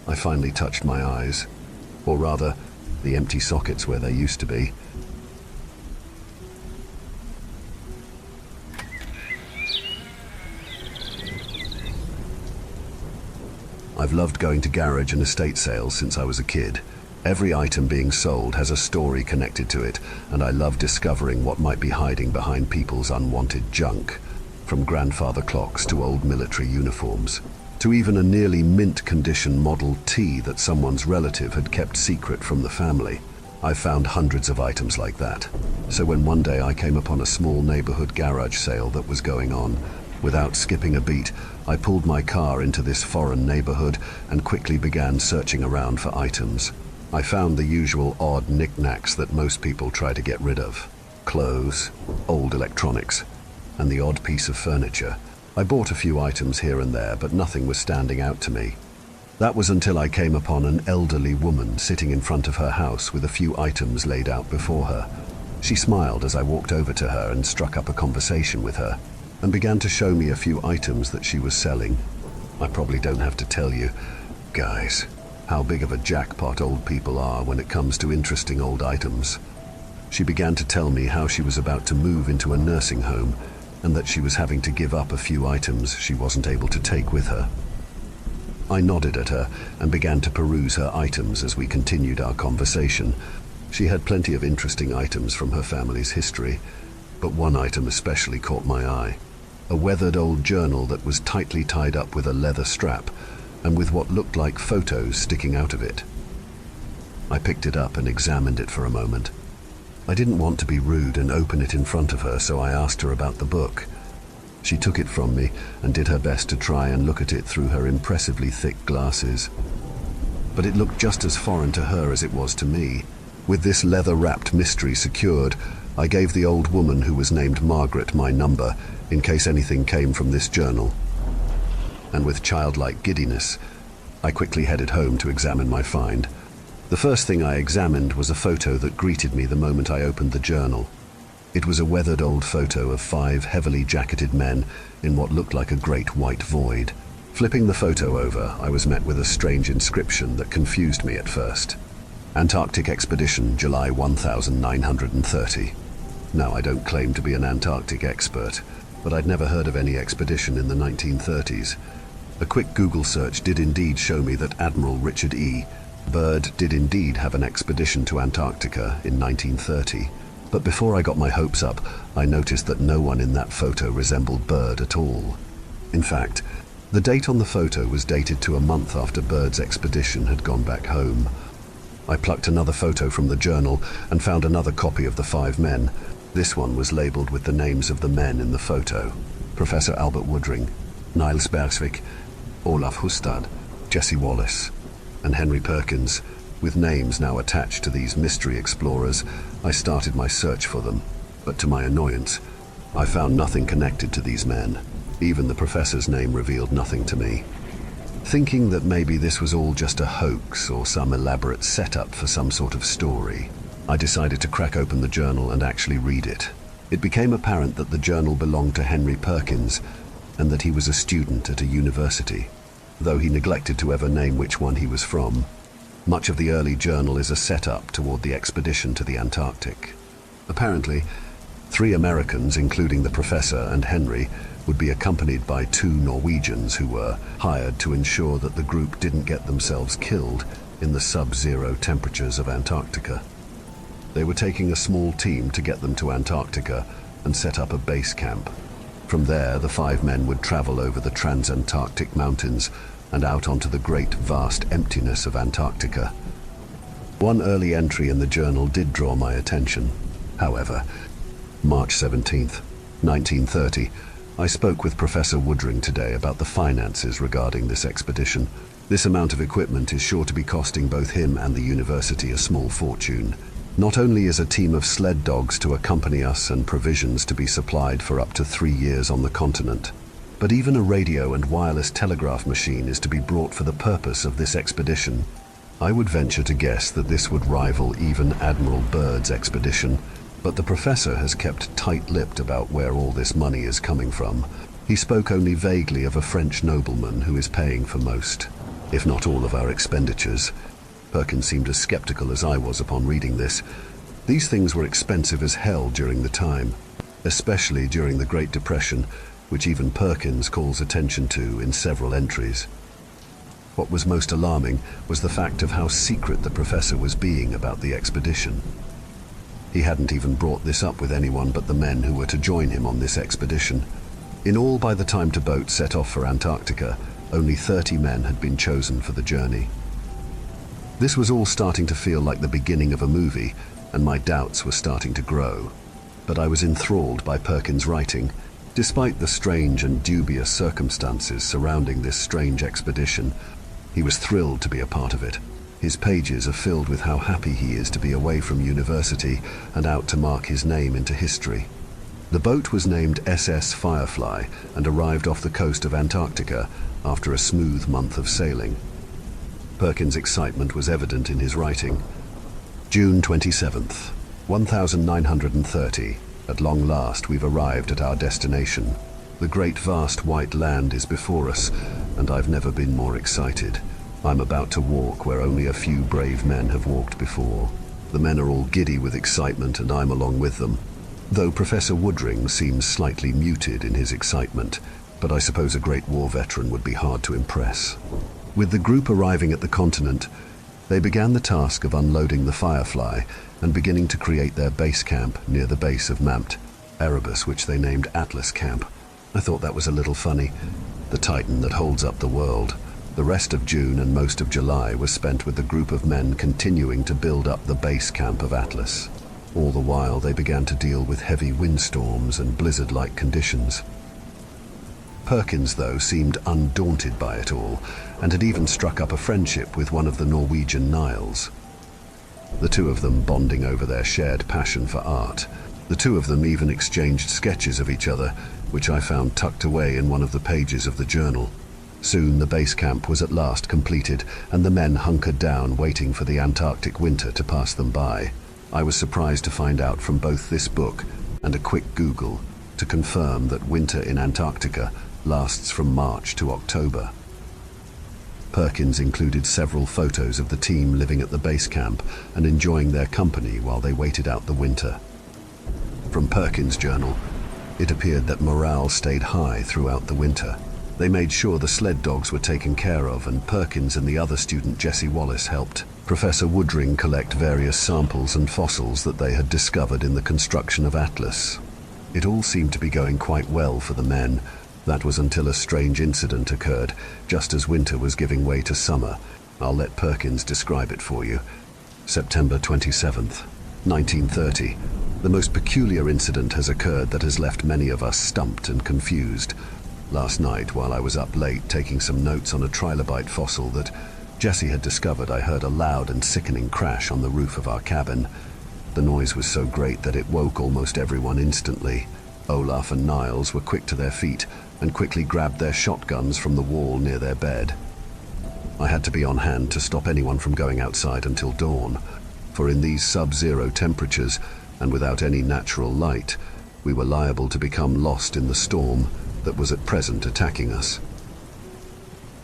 [SPEAKER 1] I finally touched my eyes. Or rather, the empty sockets where they used to be. I've loved going to garage and estate sales since I was a kid. Every item being sold has a story connected to it, and I love discovering what might be hiding behind people's unwanted junk. From grandfather clocks to old military uniforms, to even a nearly mint condition Model T that someone's relative had kept secret from the family. I've found hundreds of items like that. So when one day I came upon a small neighborhood garage sale that was going on, without skipping a beat, I pulled my car into this foreign neighborhood and quickly began searching around for items. I found the usual odd knickknacks that most people try to get rid of. Clothes, old electronics, and the odd piece of furniture. I bought a few items here and there, but nothing was standing out to me. That was until I came upon an elderly woman sitting in front of her house with a few items laid out before her. She smiled as I walked over to her and struck up a conversation with her, and began to show me a few items that she was selling. I probably don't have to tell you, guys, how big of a jackpot old people are when it comes to interesting old items. She began to tell me how she was about to move into a nursing home and that she was having to give up a few items she wasn't able to take with her. I nodded at her and began to peruse her items as we continued our conversation. She had plenty of interesting items from her family's history, but one item especially caught my eye. A weathered old journal that was tightly tied up with a leather strap and with what looked like photos sticking out of it. I picked it up and examined it for a moment. I didn't want to be rude and open it in front of her, so I asked her about the book. She took it from me and did her best to try and look at it through her impressively thick glasses. But it looked just as foreign to her as it was to me. With this leather-wrapped mystery secured, I gave the old woman who was named Margaret my number in case anything came from this journal. And with childlike giddiness, I quickly headed home to examine my find. The first thing I examined was a photo that greeted me the moment I opened the journal. It was a weathered old photo of 5 heavily jacketed men in what looked like a great white void. Flipping the photo over, I was met with a strange inscription that confused me at first. Antarctic Expedition, July 1930. Now, I don't claim to be an Antarctic expert, but I'd never heard of any expedition in the 1930s. A quick Google search did indeed show me that Admiral Richard E. Byrd did indeed have an expedition to Antarctica in 1930. But before I got my hopes up, I noticed that no one in that photo resembled Byrd at all. In fact, the date on the photo was dated to a month after Byrd's expedition had gone back home. I plucked another photo from the journal and found another copy of the 5 men. This one was labeled with the names of the men in the photo: Professor Albert Woodring, Niels Bergsvik, Olaf Hustad, Jesse Wallace, and Henry Perkins. With names now attached to these mystery explorers, I started my search for them, but to my annoyance, I found nothing connected to these men. Even the professor's name revealed nothing to me. Thinking that maybe this was all just a hoax or some elaborate setup for some sort of story, I decided to crack open the journal and actually read it. It became apparent that the journal belonged to Henry Perkins and that he was a student at a university, though he neglected to ever name which one he was from. Much of the early journal is a setup toward the expedition to the Antarctic. Apparently, 3 Americans, including the professor and Henry, would be accompanied by 2 Norwegians who were hired to ensure that the group didn't get themselves killed in the sub-zero temperatures of Antarctica. They were taking a small team to get them to Antarctica and set up a base camp. From there, the 5 men would travel over the transantarctic mountains and out onto the great vast emptiness of Antarctica. One early entry in the journal did draw my attention. However, March 17th, 1930, I spoke with Professor Woodring today about the finances regarding this expedition. This amount of equipment is sure to be costing both him and the university a small fortune. Not only is a team of sled dogs to accompany us and provisions to be supplied for up to 3 years on the continent, but even a radio and wireless telegraph machine is to be brought for the purpose of this expedition. I would venture to guess that this would rival even Admiral Byrd's expedition, but the professor has kept tight-lipped about where all this money is coming from. He spoke only vaguely of a French nobleman who is paying for most, if not all, of our expenditures. Perkins seemed as skeptical as I was upon reading this. These things were expensive as hell during the time, especially during the Great Depression, which even Perkins calls attention to in several entries. What was most alarming was the fact of how secret the professor was being about the expedition. He hadn't even brought this up with anyone but the men who were to join him on this expedition. In all, by the time the boat set off for Antarctica, only 30 men had been chosen for the journey. This was all starting to feel like the beginning of a movie, and my doubts were starting to grow. But I was enthralled by Perkins' writing. Despite the strange and dubious circumstances surrounding this strange expedition, he was thrilled to be a part of it. His pages are filled with how happy he is to be away from university and out to mark his name into history. The boat was named SS Firefly and arrived off the coast of Antarctica after a smooth month of sailing. Perkins' excitement was evident in his writing. June 27th, 1930. At long last, we've arrived at our destination. The great vast white land is before us, and I've never been more excited. I'm about to walk where only a few brave men have walked before. The men are all giddy with excitement, and I'm along with them. Though Professor Woodring seems slightly muted in his excitement, but I suppose a Great War veteran would be hard to impress. With the group arriving at the continent, they began the task of unloading the Firefly and beginning to create their base camp near the base of Mampt. Erebus, which they named Atlas Camp. I thought that was a little funny. The titan that holds up the world. The rest of June and most of July was spent with the group of men continuing to build up the base camp of Atlas. All the while they began to deal with heavy windstorms and blizzard-like conditions. Perkins, though, seemed undaunted by it all, and had even struck up a friendship with one of the Norwegian Niles. The two of them bonding over their shared passion for art. The two of them even exchanged sketches of each other, which I found tucked away in one of the pages of the journal. Soon the base camp was at last completed, and the men hunkered down waiting for the Antarctic winter to pass them by. I was surprised to find out from both this book and a quick Google to confirm that winter in Antarctica lasts from March to October. Perkins included several photos of the team living at the base camp and enjoying their company while they waited out the winter. From Perkins' journal, it appeared that morale stayed high throughout the winter. They made sure the sled dogs were taken care of, and Perkins and the other student Jesse Wallace helped Professor Woodring collect various samples and fossils that they had discovered in the construction of Atlas. It all seemed to be going quite well for the men. That was until a strange incident occurred, just as winter was giving way to summer. I'll let Perkins describe it for you. September 27th, 1930. The most peculiar incident has occurred that has left many of us stumped and confused. Last night, while I was up late taking some notes on a trilobite fossil that Jesse had discovered, I heard a loud and sickening crash on the roof of our cabin. The noise was so great that it woke almost everyone instantly. Olaf and Niles were quick to their feet and quickly grabbed their shotguns from the wall near their bed. I had to be on hand to stop anyone from going outside until dawn, for in these sub-zero temperatures and without any natural light, we were liable to become lost in the storm that was at present attacking us.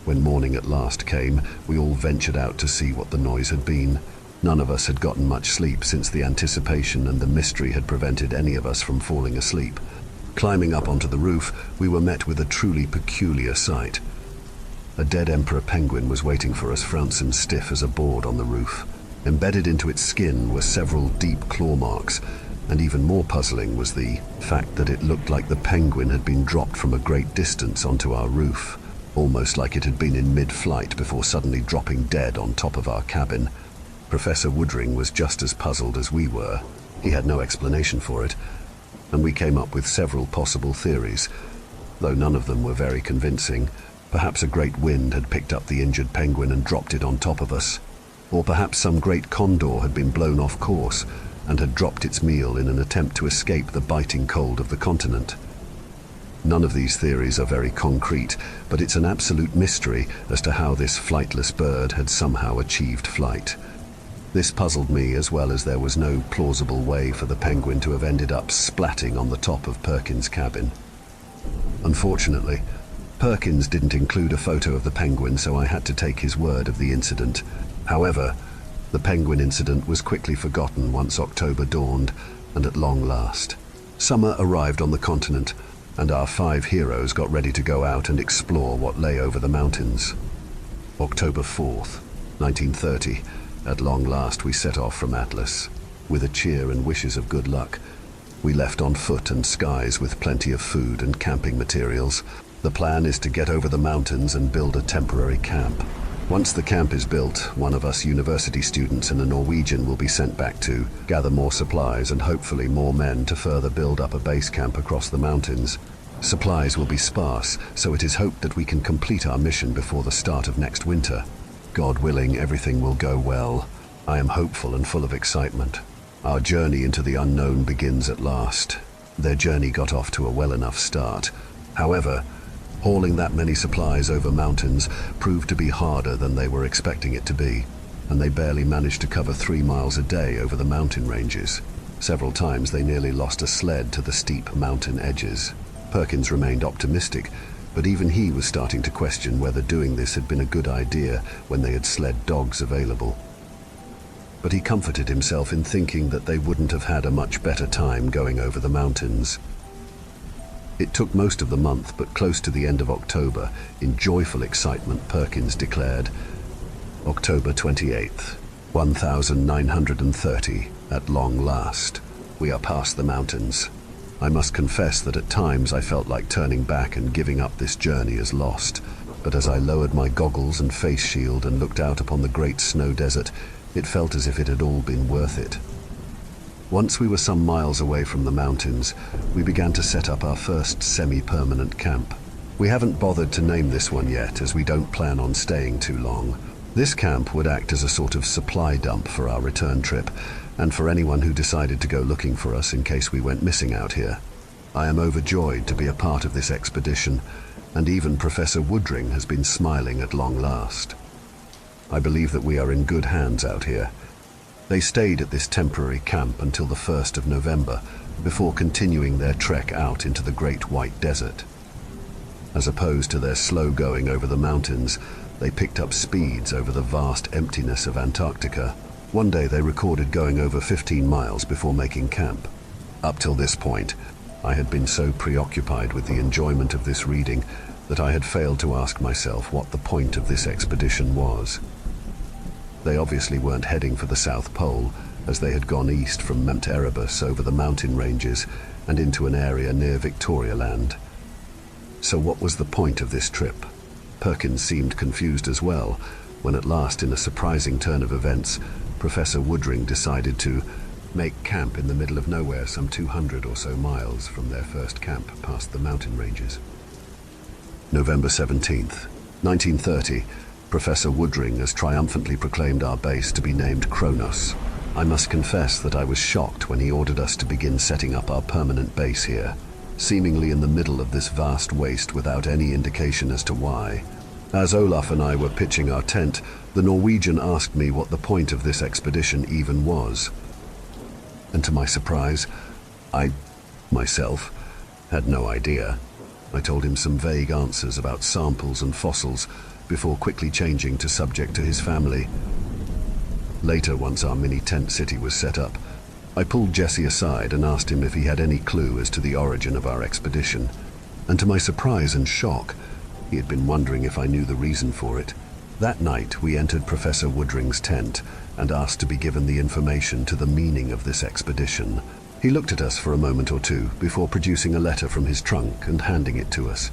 [SPEAKER 1] When morning at last came, we all ventured out to see what the noise had been. None of us had gotten much sleep since the anticipation and the mystery had prevented any of us from falling asleep. Climbing up onto the roof, we were met with a truly peculiar sight. A dead emperor penguin was waiting for us, frozen stiff as a board on the roof. Embedded into its skin were several deep claw marks, and even more puzzling was the fact that it looked like the penguin had been dropped from a great distance onto our roof, almost like it had been in mid-flight before suddenly dropping dead on top of our cabin. Professor Woodring was just as puzzled as we were. He had no explanation for it, and we came up with several possible theories, though none of them were very convincing. Perhaps a great wind had picked up the injured penguin and dropped it on top of us, or perhaps some great condor had been blown off course and had dropped its meal in an attempt to escape the biting cold of the continent. None of these theories are very concrete, but it's an absolute mystery as to how this flightless bird had somehow achieved flight. This puzzled me, as well as there was no plausible way for the penguin to have ended up splatting on the top of Perkins' cabin. Unfortunately, Perkins didn't include a photo of the penguin, so I had to take his word of the incident. However, the penguin incident was quickly forgotten once October dawned, and at long last, summer arrived on the continent, and our 5 heroes got ready to go out and explore what lay over the mountains. October 4th, 1930. At long last we set off from Atlas. With a cheer and wishes of good luck, we left on foot and skies with plenty of food and camping materials. The plan is to get over the mountains and build a temporary camp. Once the camp is built, one of us university students and a Norwegian will be sent back to gather more supplies and hopefully more men to further build up a base camp across the mountains. Supplies will be sparse, so it is hoped that we can complete our mission before the start of next winter. God willing, everything will go well. I am hopeful and full of excitement. Our journey into the unknown begins at last. Their journey got off to a well enough start. However, hauling that many supplies over mountains proved to be harder than they were expecting it to be, and they barely managed to cover 3 miles a day over the mountain ranges. Several times they nearly lost a sled to the steep mountain edges. Perkins remained optimistic, but even he was starting to question whether doing this had been a good idea when they had sled dogs available. But he comforted himself in thinking that they wouldn't have had a much better time going over the mountains. It took most of the month, but close to the end of October, in joyful excitement, Perkins declared, October 28th, 1930, at long last, we are past the mountains. I must confess that at times I felt like turning back and giving up this journey as lost, but as I lowered my goggles and face shield and looked out upon the great snow desert, it felt as if it had all been worth it. Once we were some miles away from the mountains, we began to set up our first semi-permanent camp. We haven't bothered to name this one yet, as we don't plan on staying too long. This camp would act as a sort of supply dump for our return trip, and for anyone who decided to go looking for us in case we went missing out here. I am overjoyed to be a part of this expedition, and even Professor Woodring has been smiling at long last. I believe that we are in good hands out here. They stayed at this temporary camp until the 1st of November, before continuing their trek out into the Great White Desert. As opposed to their slow going over the mountains, they picked up speeds over the vast emptiness of Antarctica. One day they recorded going over 15 miles before making camp. Up till this point, I had been so preoccupied with the enjoyment of this reading that I had failed to ask myself what the point of this expedition was. They obviously weren't heading for the South Pole, as they had gone east from Mount Erebus over the mountain ranges and into an area near Victoria Land. So what was the point of this trip? Perkins seemed confused as well, when at last, in a surprising turn of events, Professor Woodring decided to make camp in the middle of nowhere, some 200 or so miles from their first camp past the mountain ranges. November 17th, 1930, Professor Woodring has triumphantly proclaimed our base to be named Kronos. I must confess that I was shocked when he ordered us to begin setting up our permanent base here, seemingly in the middle of this vast waste without any indication as to why. As Olaf and I were pitching our tent, the Norwegian asked me what the point of this expedition even was. And to my surprise, I, myself, had no idea. I told him some vague answers about samples and fossils, before quickly changing to subject to his family. Later, once our mini tent city was set up, I pulled Jesse aside and asked him if he had any clue as to the origin of our expedition. And to my surprise and shock, he had been wondering if I knew the reason for it. That night, we entered Professor Woodring's tent and asked to be given the information to the meaning of this expedition. He looked at us for a moment or two before producing a letter from his trunk and handing it to us.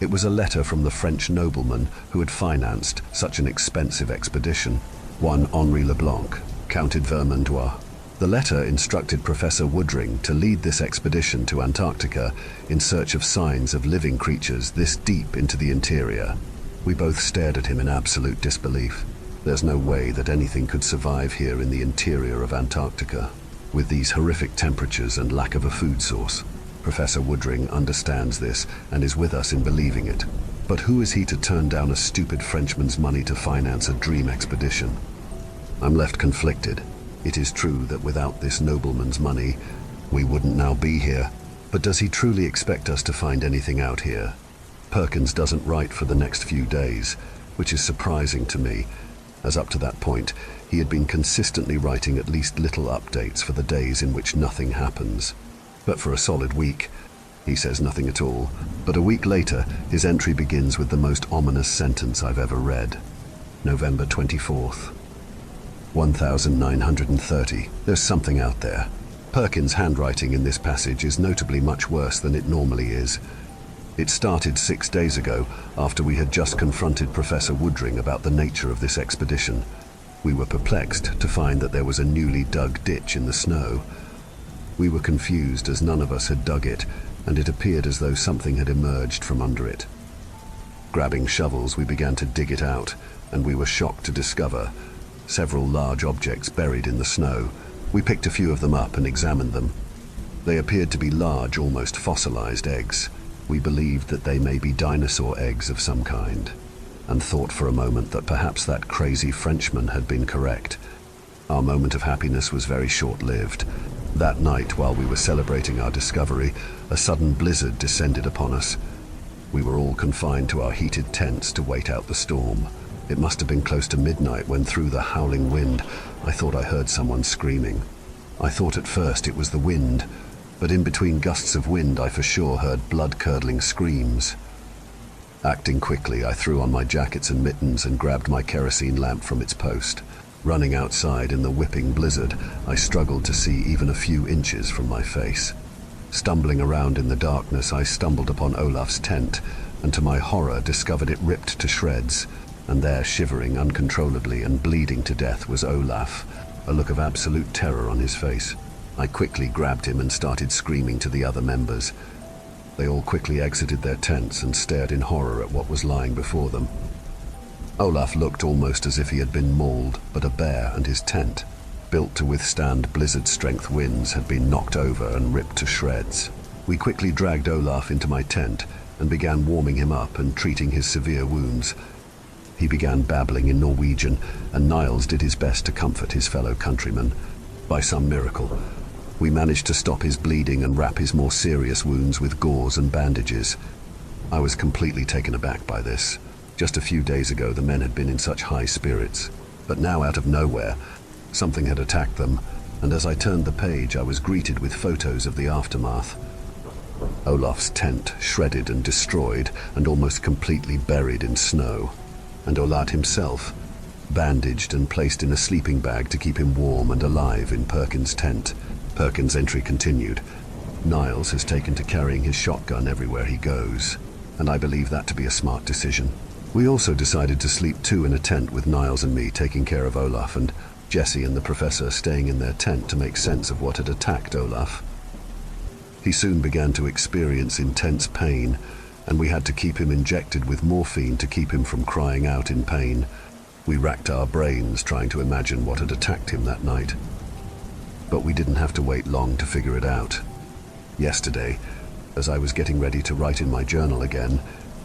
[SPEAKER 1] It was a letter from the French nobleman who had financed such an expensive expedition, one Henri Leblanc, Count Vermandois. The letter instructed Professor Woodring to lead this expedition to Antarctica in search of signs of living creatures this deep into the interior. We both stared at him in absolute disbelief. There's no way that anything could survive here in the interior of Antarctica, with these horrific temperatures and lack of a food source. Professor Woodring understands this and is with us in believing it. But who is he to turn down a stupid Frenchman's money to finance a dream expedition? I'm left conflicted. It is true that without this nobleman's money, we wouldn't now be here. But does he truly expect us to find anything out here? Perkins doesn't write for the next few days, which is surprising to me, as up to that point, he had been consistently writing at least little updates for the days in which nothing happens. But for a solid week, he says nothing at all. But a week later, his entry begins with the most ominous sentence I've ever read. November 24th. 1930. There's something out there. Perkins' handwriting in this passage is notably much worse than it normally is. It started 6 days ago, after we had just confronted Professor Woodring about the nature of this expedition. We were perplexed to find that there was a newly dug ditch in the snow. We were confused as none of us had dug it, and it appeared as though something had emerged from under it. Grabbing shovels, we began to dig it out, and we were shocked to discover several large objects buried in the snow. We picked a few of them up and examined them. They appeared to be large, almost fossilized eggs. We believed that they may be dinosaur eggs of some kind, and thought for a moment that perhaps that crazy Frenchman had been correct. Our moment of happiness was very short-lived. That night, while we were celebrating our discovery, a sudden blizzard descended upon us. We were all confined to our heated tents to wait out the storm. It must have been close to midnight when, through the howling wind, I thought I heard someone screaming. I thought at first it was the wind, but in between gusts of wind I for sure heard blood-curdling screams. Acting quickly, I threw on my jackets and mittens and grabbed my kerosene lamp from its post. Running outside in the whipping blizzard, I struggled to see even a few inches from my face. Stumbling around in the darkness, I stumbled upon Olaf's tent, and to my horror discovered it ripped to shreds, and there, shivering uncontrollably and bleeding to death, was Olaf, a look of absolute terror on his face. I quickly grabbed him and started screaming to the other members. They all quickly exited their tents and stared in horror at what was lying before them. Olaf looked almost as if he had been mauled, but a bear and his tent, built to withstand blizzard-strength winds, had been knocked over and ripped to shreds. We quickly dragged Olaf into my tent and began warming him up and treating his severe wounds. He began babbling in Norwegian, and Niles did his best to comfort his fellow countrymen. By some miracle, we managed to stop his bleeding and wrap his more serious wounds with gauze and bandages. I was completely taken aback by this. Just a few days ago, the men had been in such high spirits, but now, out of nowhere, something had attacked them, and as I turned the page, I was greeted with photos of the aftermath. Olaf's tent, shredded and destroyed, and almost completely buried in snow, and Olaf himself, bandaged and placed in a sleeping bag to keep him warm and alive in Perkins' tent. Perkins' entry continued. Niles has taken to carrying his shotgun everywhere he goes, and I believe that to be a smart decision. We also decided to sleep two in a tent, with Niles and me taking care of Olaf, and Jesse and the professor staying in their tent to make sense of what had attacked Olaf. He soon began to experience intense pain, and we had to keep him injected with morphine to keep him from crying out in pain. We racked our brains trying to imagine what had attacked him that night. But we didn't have to wait long to figure it out. Yesterday, as I was getting ready to write in my journal again,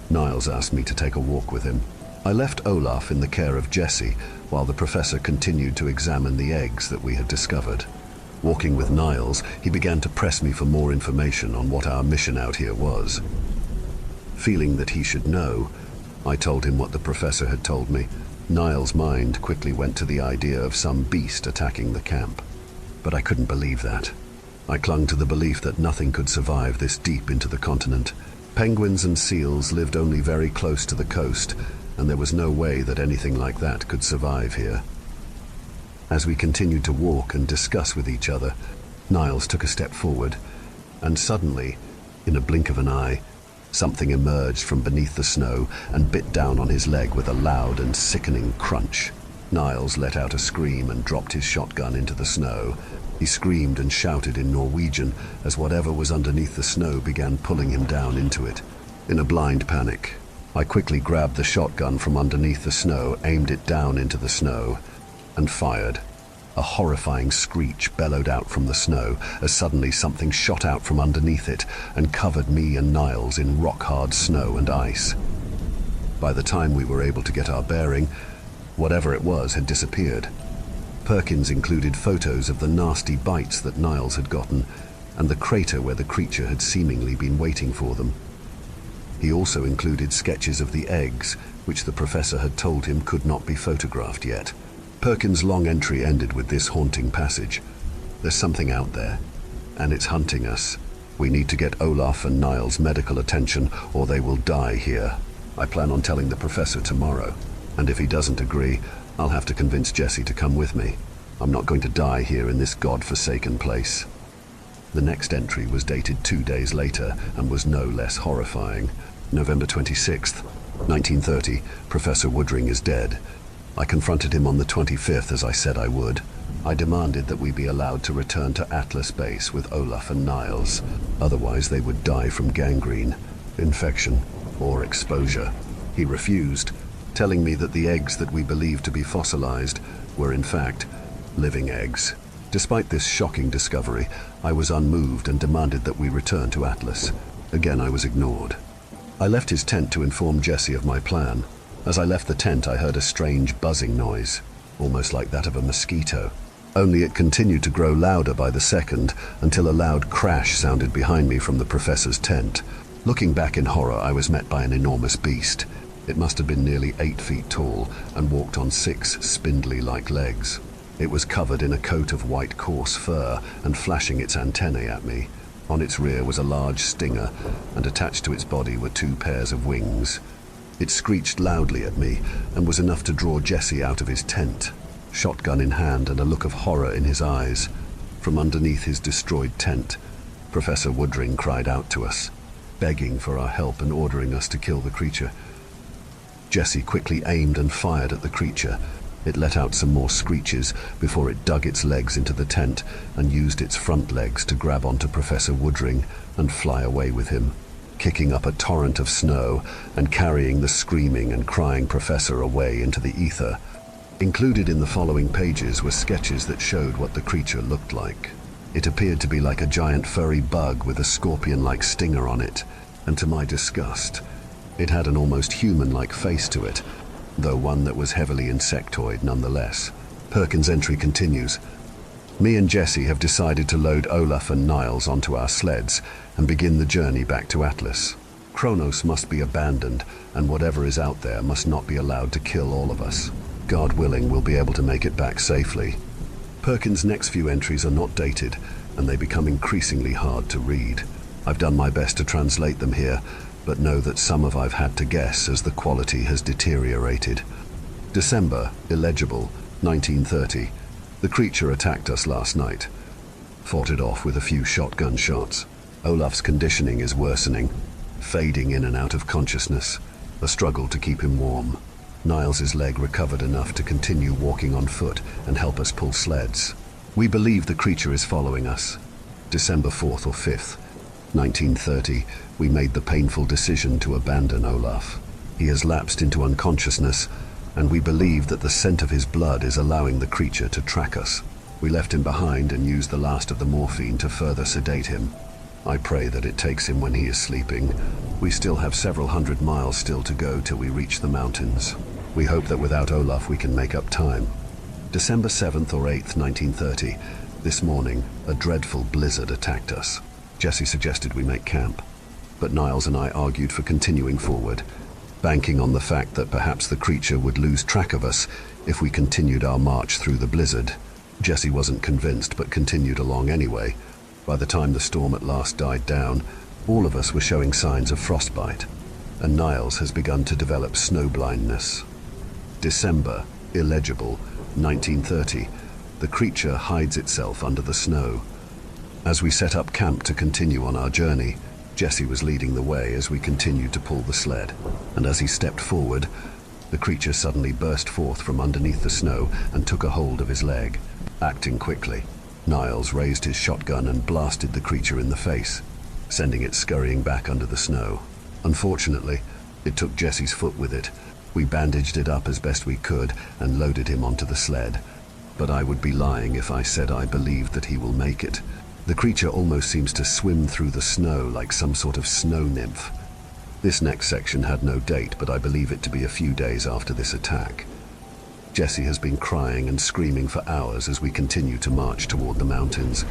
[SPEAKER 1] Niles asked me to take a walk with him. I left Olaf in the care of Jesse, while the professor continued to examine the eggs that we had discovered. Walking with Niles, he began to press me for more information on what our mission out here was. Feeling that he should know, I told him what the professor had told me. Niles' mind quickly went to the idea of some beast attacking the camp. But I couldn't believe that. I clung to the belief that nothing could survive this deep into the continent. Penguins and seals lived only very close to the coast, and there was no way that anything like that could survive here. As we continued to walk and discuss with each other, Niles took a step forward, and suddenly, in a blink of an eye, something emerged from beneath the snow and bit down on his leg with a loud and sickening crunch. Niles let out a scream and dropped his shotgun into the snow. He screamed and shouted in Norwegian as whatever was underneath the snow began pulling him down into it. In a blind panic, I quickly grabbed the shotgun from underneath the snow, aimed it down into the snow, and fired. A horrifying screech bellowed out from the snow as suddenly something shot out from underneath it and covered me and Niles in rock-hard snow and ice. By the time we were able to get our bearing, whatever it was had disappeared. Perkins included photos of the nasty bites that Niles had gotten and the crater where the creature had seemingly been waiting for them. He also included sketches of the eggs, which the professor had told him could not be photographed yet. Perkins' long entry ended with this haunting passage. There's something out there, and it's hunting us. We need to get Olaf and Niles medical attention, or they will die here. I plan on telling the professor tomorrow, and if he doesn't agree, I'll have to convince Jesse to come with me. I'm not going to die here in this god-forsaken place. The next entry was dated 2 days later and was no less horrifying. November 26th, 1930, Professor Woodring is dead. I confronted him on the 25th as I said I would. I demanded that we be allowed to return to Atlas Base with Olaf and Niles. Otherwise they would die from gangrene, infection, or exposure. He refused, telling me that the eggs that we believed to be fossilized were in fact living eggs. Despite this shocking discovery, I was unmoved and demanded that we return to Atlas. Again, I was ignored. I left his tent to inform Jesse of my plan. As I left the tent, I heard a strange buzzing noise, almost like that of a mosquito. Only it continued to grow louder by the second until a loud crash sounded behind me from the professor's tent. Looking back in horror, I was met by an enormous beast. It must have been nearly 8 feet tall and walked on 6 spindly-like legs. It was covered in a coat of white coarse fur and flashing its antennae at me. On its rear was a large stinger, and attached to its body were 2 pairs of wings. It screeched loudly at me and was enough to draw Jesse out of his tent, shotgun in hand and a look of horror in his eyes. From underneath his destroyed tent, Professor Woodring cried out to us, begging for our help and ordering us to kill the creature. Jesse quickly aimed and fired at the creature. It let out some more screeches before it dug its legs into the tent and used its front legs to grab onto Professor Woodring and fly away with him, kicking up a torrent of snow and carrying the screaming and crying professor away into the ether. Included in the following pages were sketches that showed what the creature looked like. It appeared to be like a giant furry bug with a scorpion-like stinger on it, and to my disgust, it had an almost human-like face to it, though one that was heavily insectoid nonetheless. Perkins' entry continues. Me and Jesse have decided to load Olaf and Niles onto our sleds and begin the journey back to Atlas. Kronos must be abandoned, and whatever is out there must not be allowed to kill all of us. God willing, we'll be able to make it back safely. Perkins' next few entries are not dated, and they become increasingly hard to read. I've done my best to translate them here, but know that some of I've had to guess as the quality has deteriorated. December, illegible, 1930. The creature attacked us last night. Fought it off with a few shotgun shots. Olaf's conditioning is worsening, fading in and out of consciousness, a struggle to keep him warm. Niles' leg recovered enough to continue walking on foot and help us pull sleds. We believe the creature is following us. December 4th or 5th, 1930, we made the painful decision to abandon Olaf. He has lapsed into unconsciousness, and we believe that the scent of his blood is allowing the creature to track us. We left him behind and used the last of the morphine to further sedate him. I pray that it takes him when he is sleeping. We still have several hundred miles still to go till we reach the mountains. We hope that without Olaf we can make up time. December 7th or 8th, 1930. This morning, a dreadful blizzard attacked us. Jesse suggested we make camp, but Niles and I argued for continuing forward, banking on the fact that perhaps the creature would lose track of us if we continued our march through the blizzard. Jesse wasn't convinced but continued along anyway. By the time the storm at last died down, all of us were showing signs of frostbite, and Niles has begun to develop snow blindness. December, illegible, 1930. The creature hides itself under the snow. As we set up camp to continue on our journey, Jesse was leading the way as we continued to pull the sled, and as he stepped forward, the creature suddenly burst forth from underneath the snow and took a hold of his leg. Acting quickly, Niles raised his shotgun and blasted the creature in the face, sending it scurrying back under the snow. Unfortunately, it took Jesse's foot with it. We bandaged it up as best we could and loaded him onto the sled, but I would be lying if I said I believed that he will make it. The creature almost seems to swim through the snow like some sort of snow nymph. This next section had no date, but I believe it to be a few days after this attack. Jesse has been crying and screaming for hours as we continue to march toward the mountains,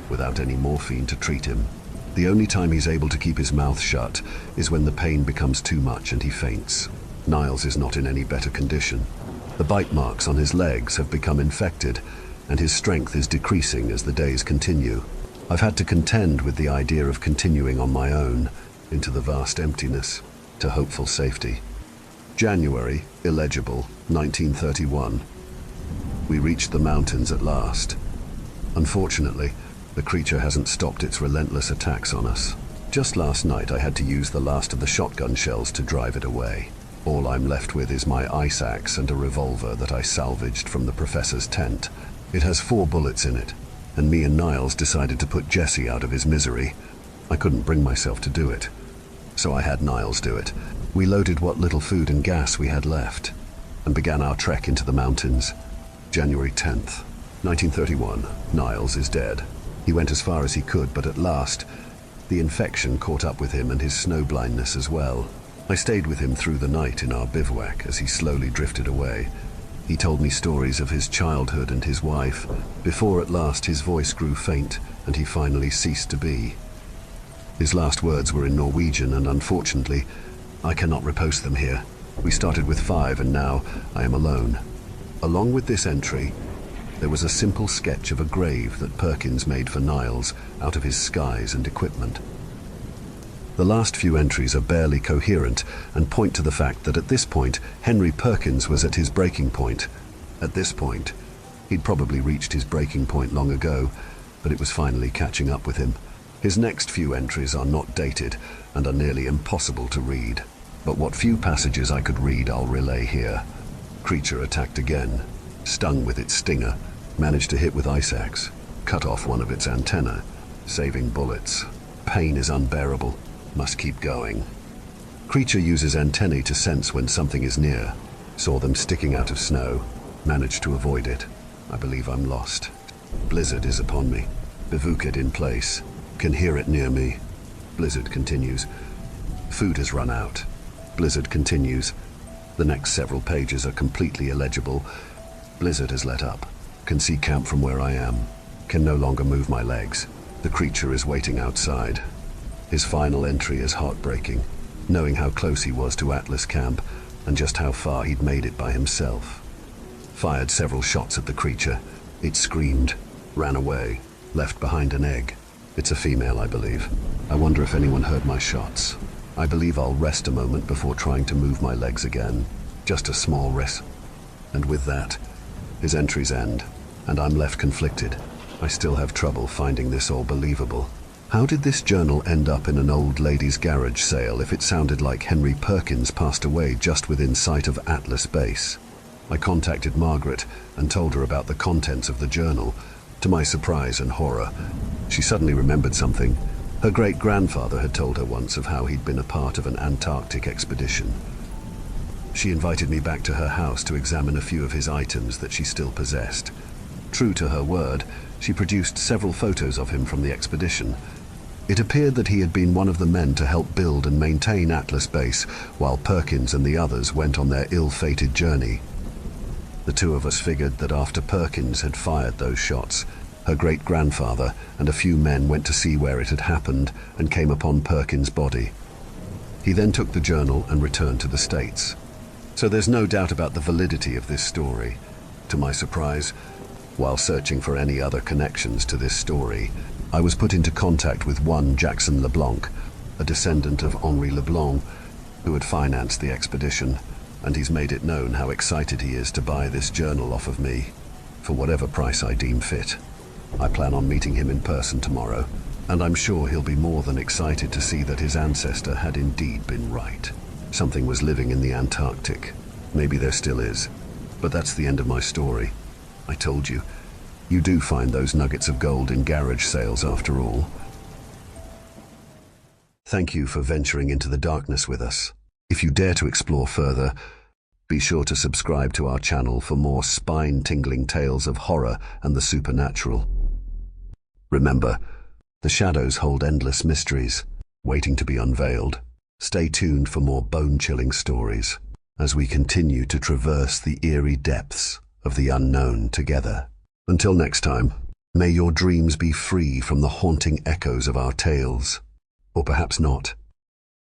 [SPEAKER 1] without any morphine to treat him. The only time he's able to keep his mouth shut is when the pain becomes too much and he faints. Niles is not in any better condition. The bite marks on his legs have become infected, and his strength is decreasing as the days continue. I've had to contend with the idea of continuing on my own into the vast emptiness to hopeful safety. January, illegible, 1931. We reached the mountains at last. Unfortunately, the creature hasn't stopped its relentless attacks on us. Just last night I had to use the last of the shotgun shells to drive it away. All I'm left with is my ice axe and a revolver that I salvaged from the professor's tent. It has 4 bullets in it, and me and Niles decided to put Jesse out of his misery. I couldn't bring myself to do it, so I had Niles do it. We loaded what little food and gas we had left, and began our trek into the mountains. January 10th, 1931. Niles is dead. He went as far as he could, but at last, the infection caught up with him and his snow blindness as well. I stayed with him through the night in our bivouac as he slowly drifted away. He told me stories of his childhood and his wife, before at last his voice grew faint and he finally ceased to be. His last words were in Norwegian, and unfortunately, I cannot repost them here. We started with 5 and now I am alone. Along with this entry, there was a simple sketch of a grave that Perkins made for Niles out of his skies and equipment. The last few entries are barely coherent and point to the fact that at this point, Henry Perkins was at his breaking point. At this point, he'd probably reached his breaking point long ago, but it was finally catching up with him. His next few entries are not dated and are nearly impossible to read. But what few passages I could read I'll relay here. Creature attacked again, stung with its stinger, managed to hit with ice axe, cut off one of its antennae, saving bullets. Pain is unbearable, must keep going. Creature uses antennae to sense when something is near, saw them sticking out of snow, managed to avoid it. I believe I'm lost. Blizzard is upon me, bivouacked in place, can hear it near me. Blizzard continues. Food has run out. Blizzard continues. The next several pages are completely illegible. Blizzard has let up. Can see camp from where I am. Can no longer move my legs. The creature is waiting outside. His final entry is heartbreaking, knowing how close he was to Atlas camp and just how far he'd made it by himself. Fired several shots at the creature. It screamed, ran away, left behind an egg. It's a female, I believe. I wonder if anyone heard my shots. I believe I'll rest a moment before trying to move my legs again. Just a small rest. And with that, his entries end, and I'm left conflicted. I still have trouble finding this all believable. How did this journal end up in an old lady's garage sale if it sounded like Henry Perkins passed away just within sight of Atlas Base? I contacted Margaret and told her about the contents of the journal. To my surprise and horror, she suddenly remembered something. Her great-grandfather had told her once of how he'd been a part of an Antarctic expedition. She invited me back to her house to examine a few of his items that she still possessed. True to her word, she produced several photos of him from the expedition. It appeared that he had been one of the men to help build and maintain Atlas Base, while Perkins and the others went on their ill-fated journey. The two of us figured that after Perkins had fired those shots, her great-grandfather and a few men went to see where it had happened and came upon Perkins' body. He then took the journal and returned to the States. So there's no doubt about the validity of this story. To my surprise, while searching for any other connections to this story, I was put into contact with one Jackson LeBlanc, a descendant of Henri LeBlanc, who had financed the expedition, and he's made it known how excited he is to buy this journal off of me, for whatever price I deem fit. I plan on meeting him in person tomorrow, and I'm sure he'll be more than excited to see that his ancestor had indeed been right. Something was living in the Antarctic. Maybe there still is. But that's the end of my story. I told you, you do find those nuggets of gold in garage sales after all. Thank you for venturing into the darkness with us. If you dare to explore further, be sure to subscribe to our channel for more spine-tingling tales of horror and the supernatural. Remember, the shadows hold endless mysteries, waiting to be unveiled. Stay tuned for more bone-chilling stories as we continue to traverse the eerie depths of the unknown together. Until next time, may your dreams be free from the haunting echoes of our tales. Or perhaps not.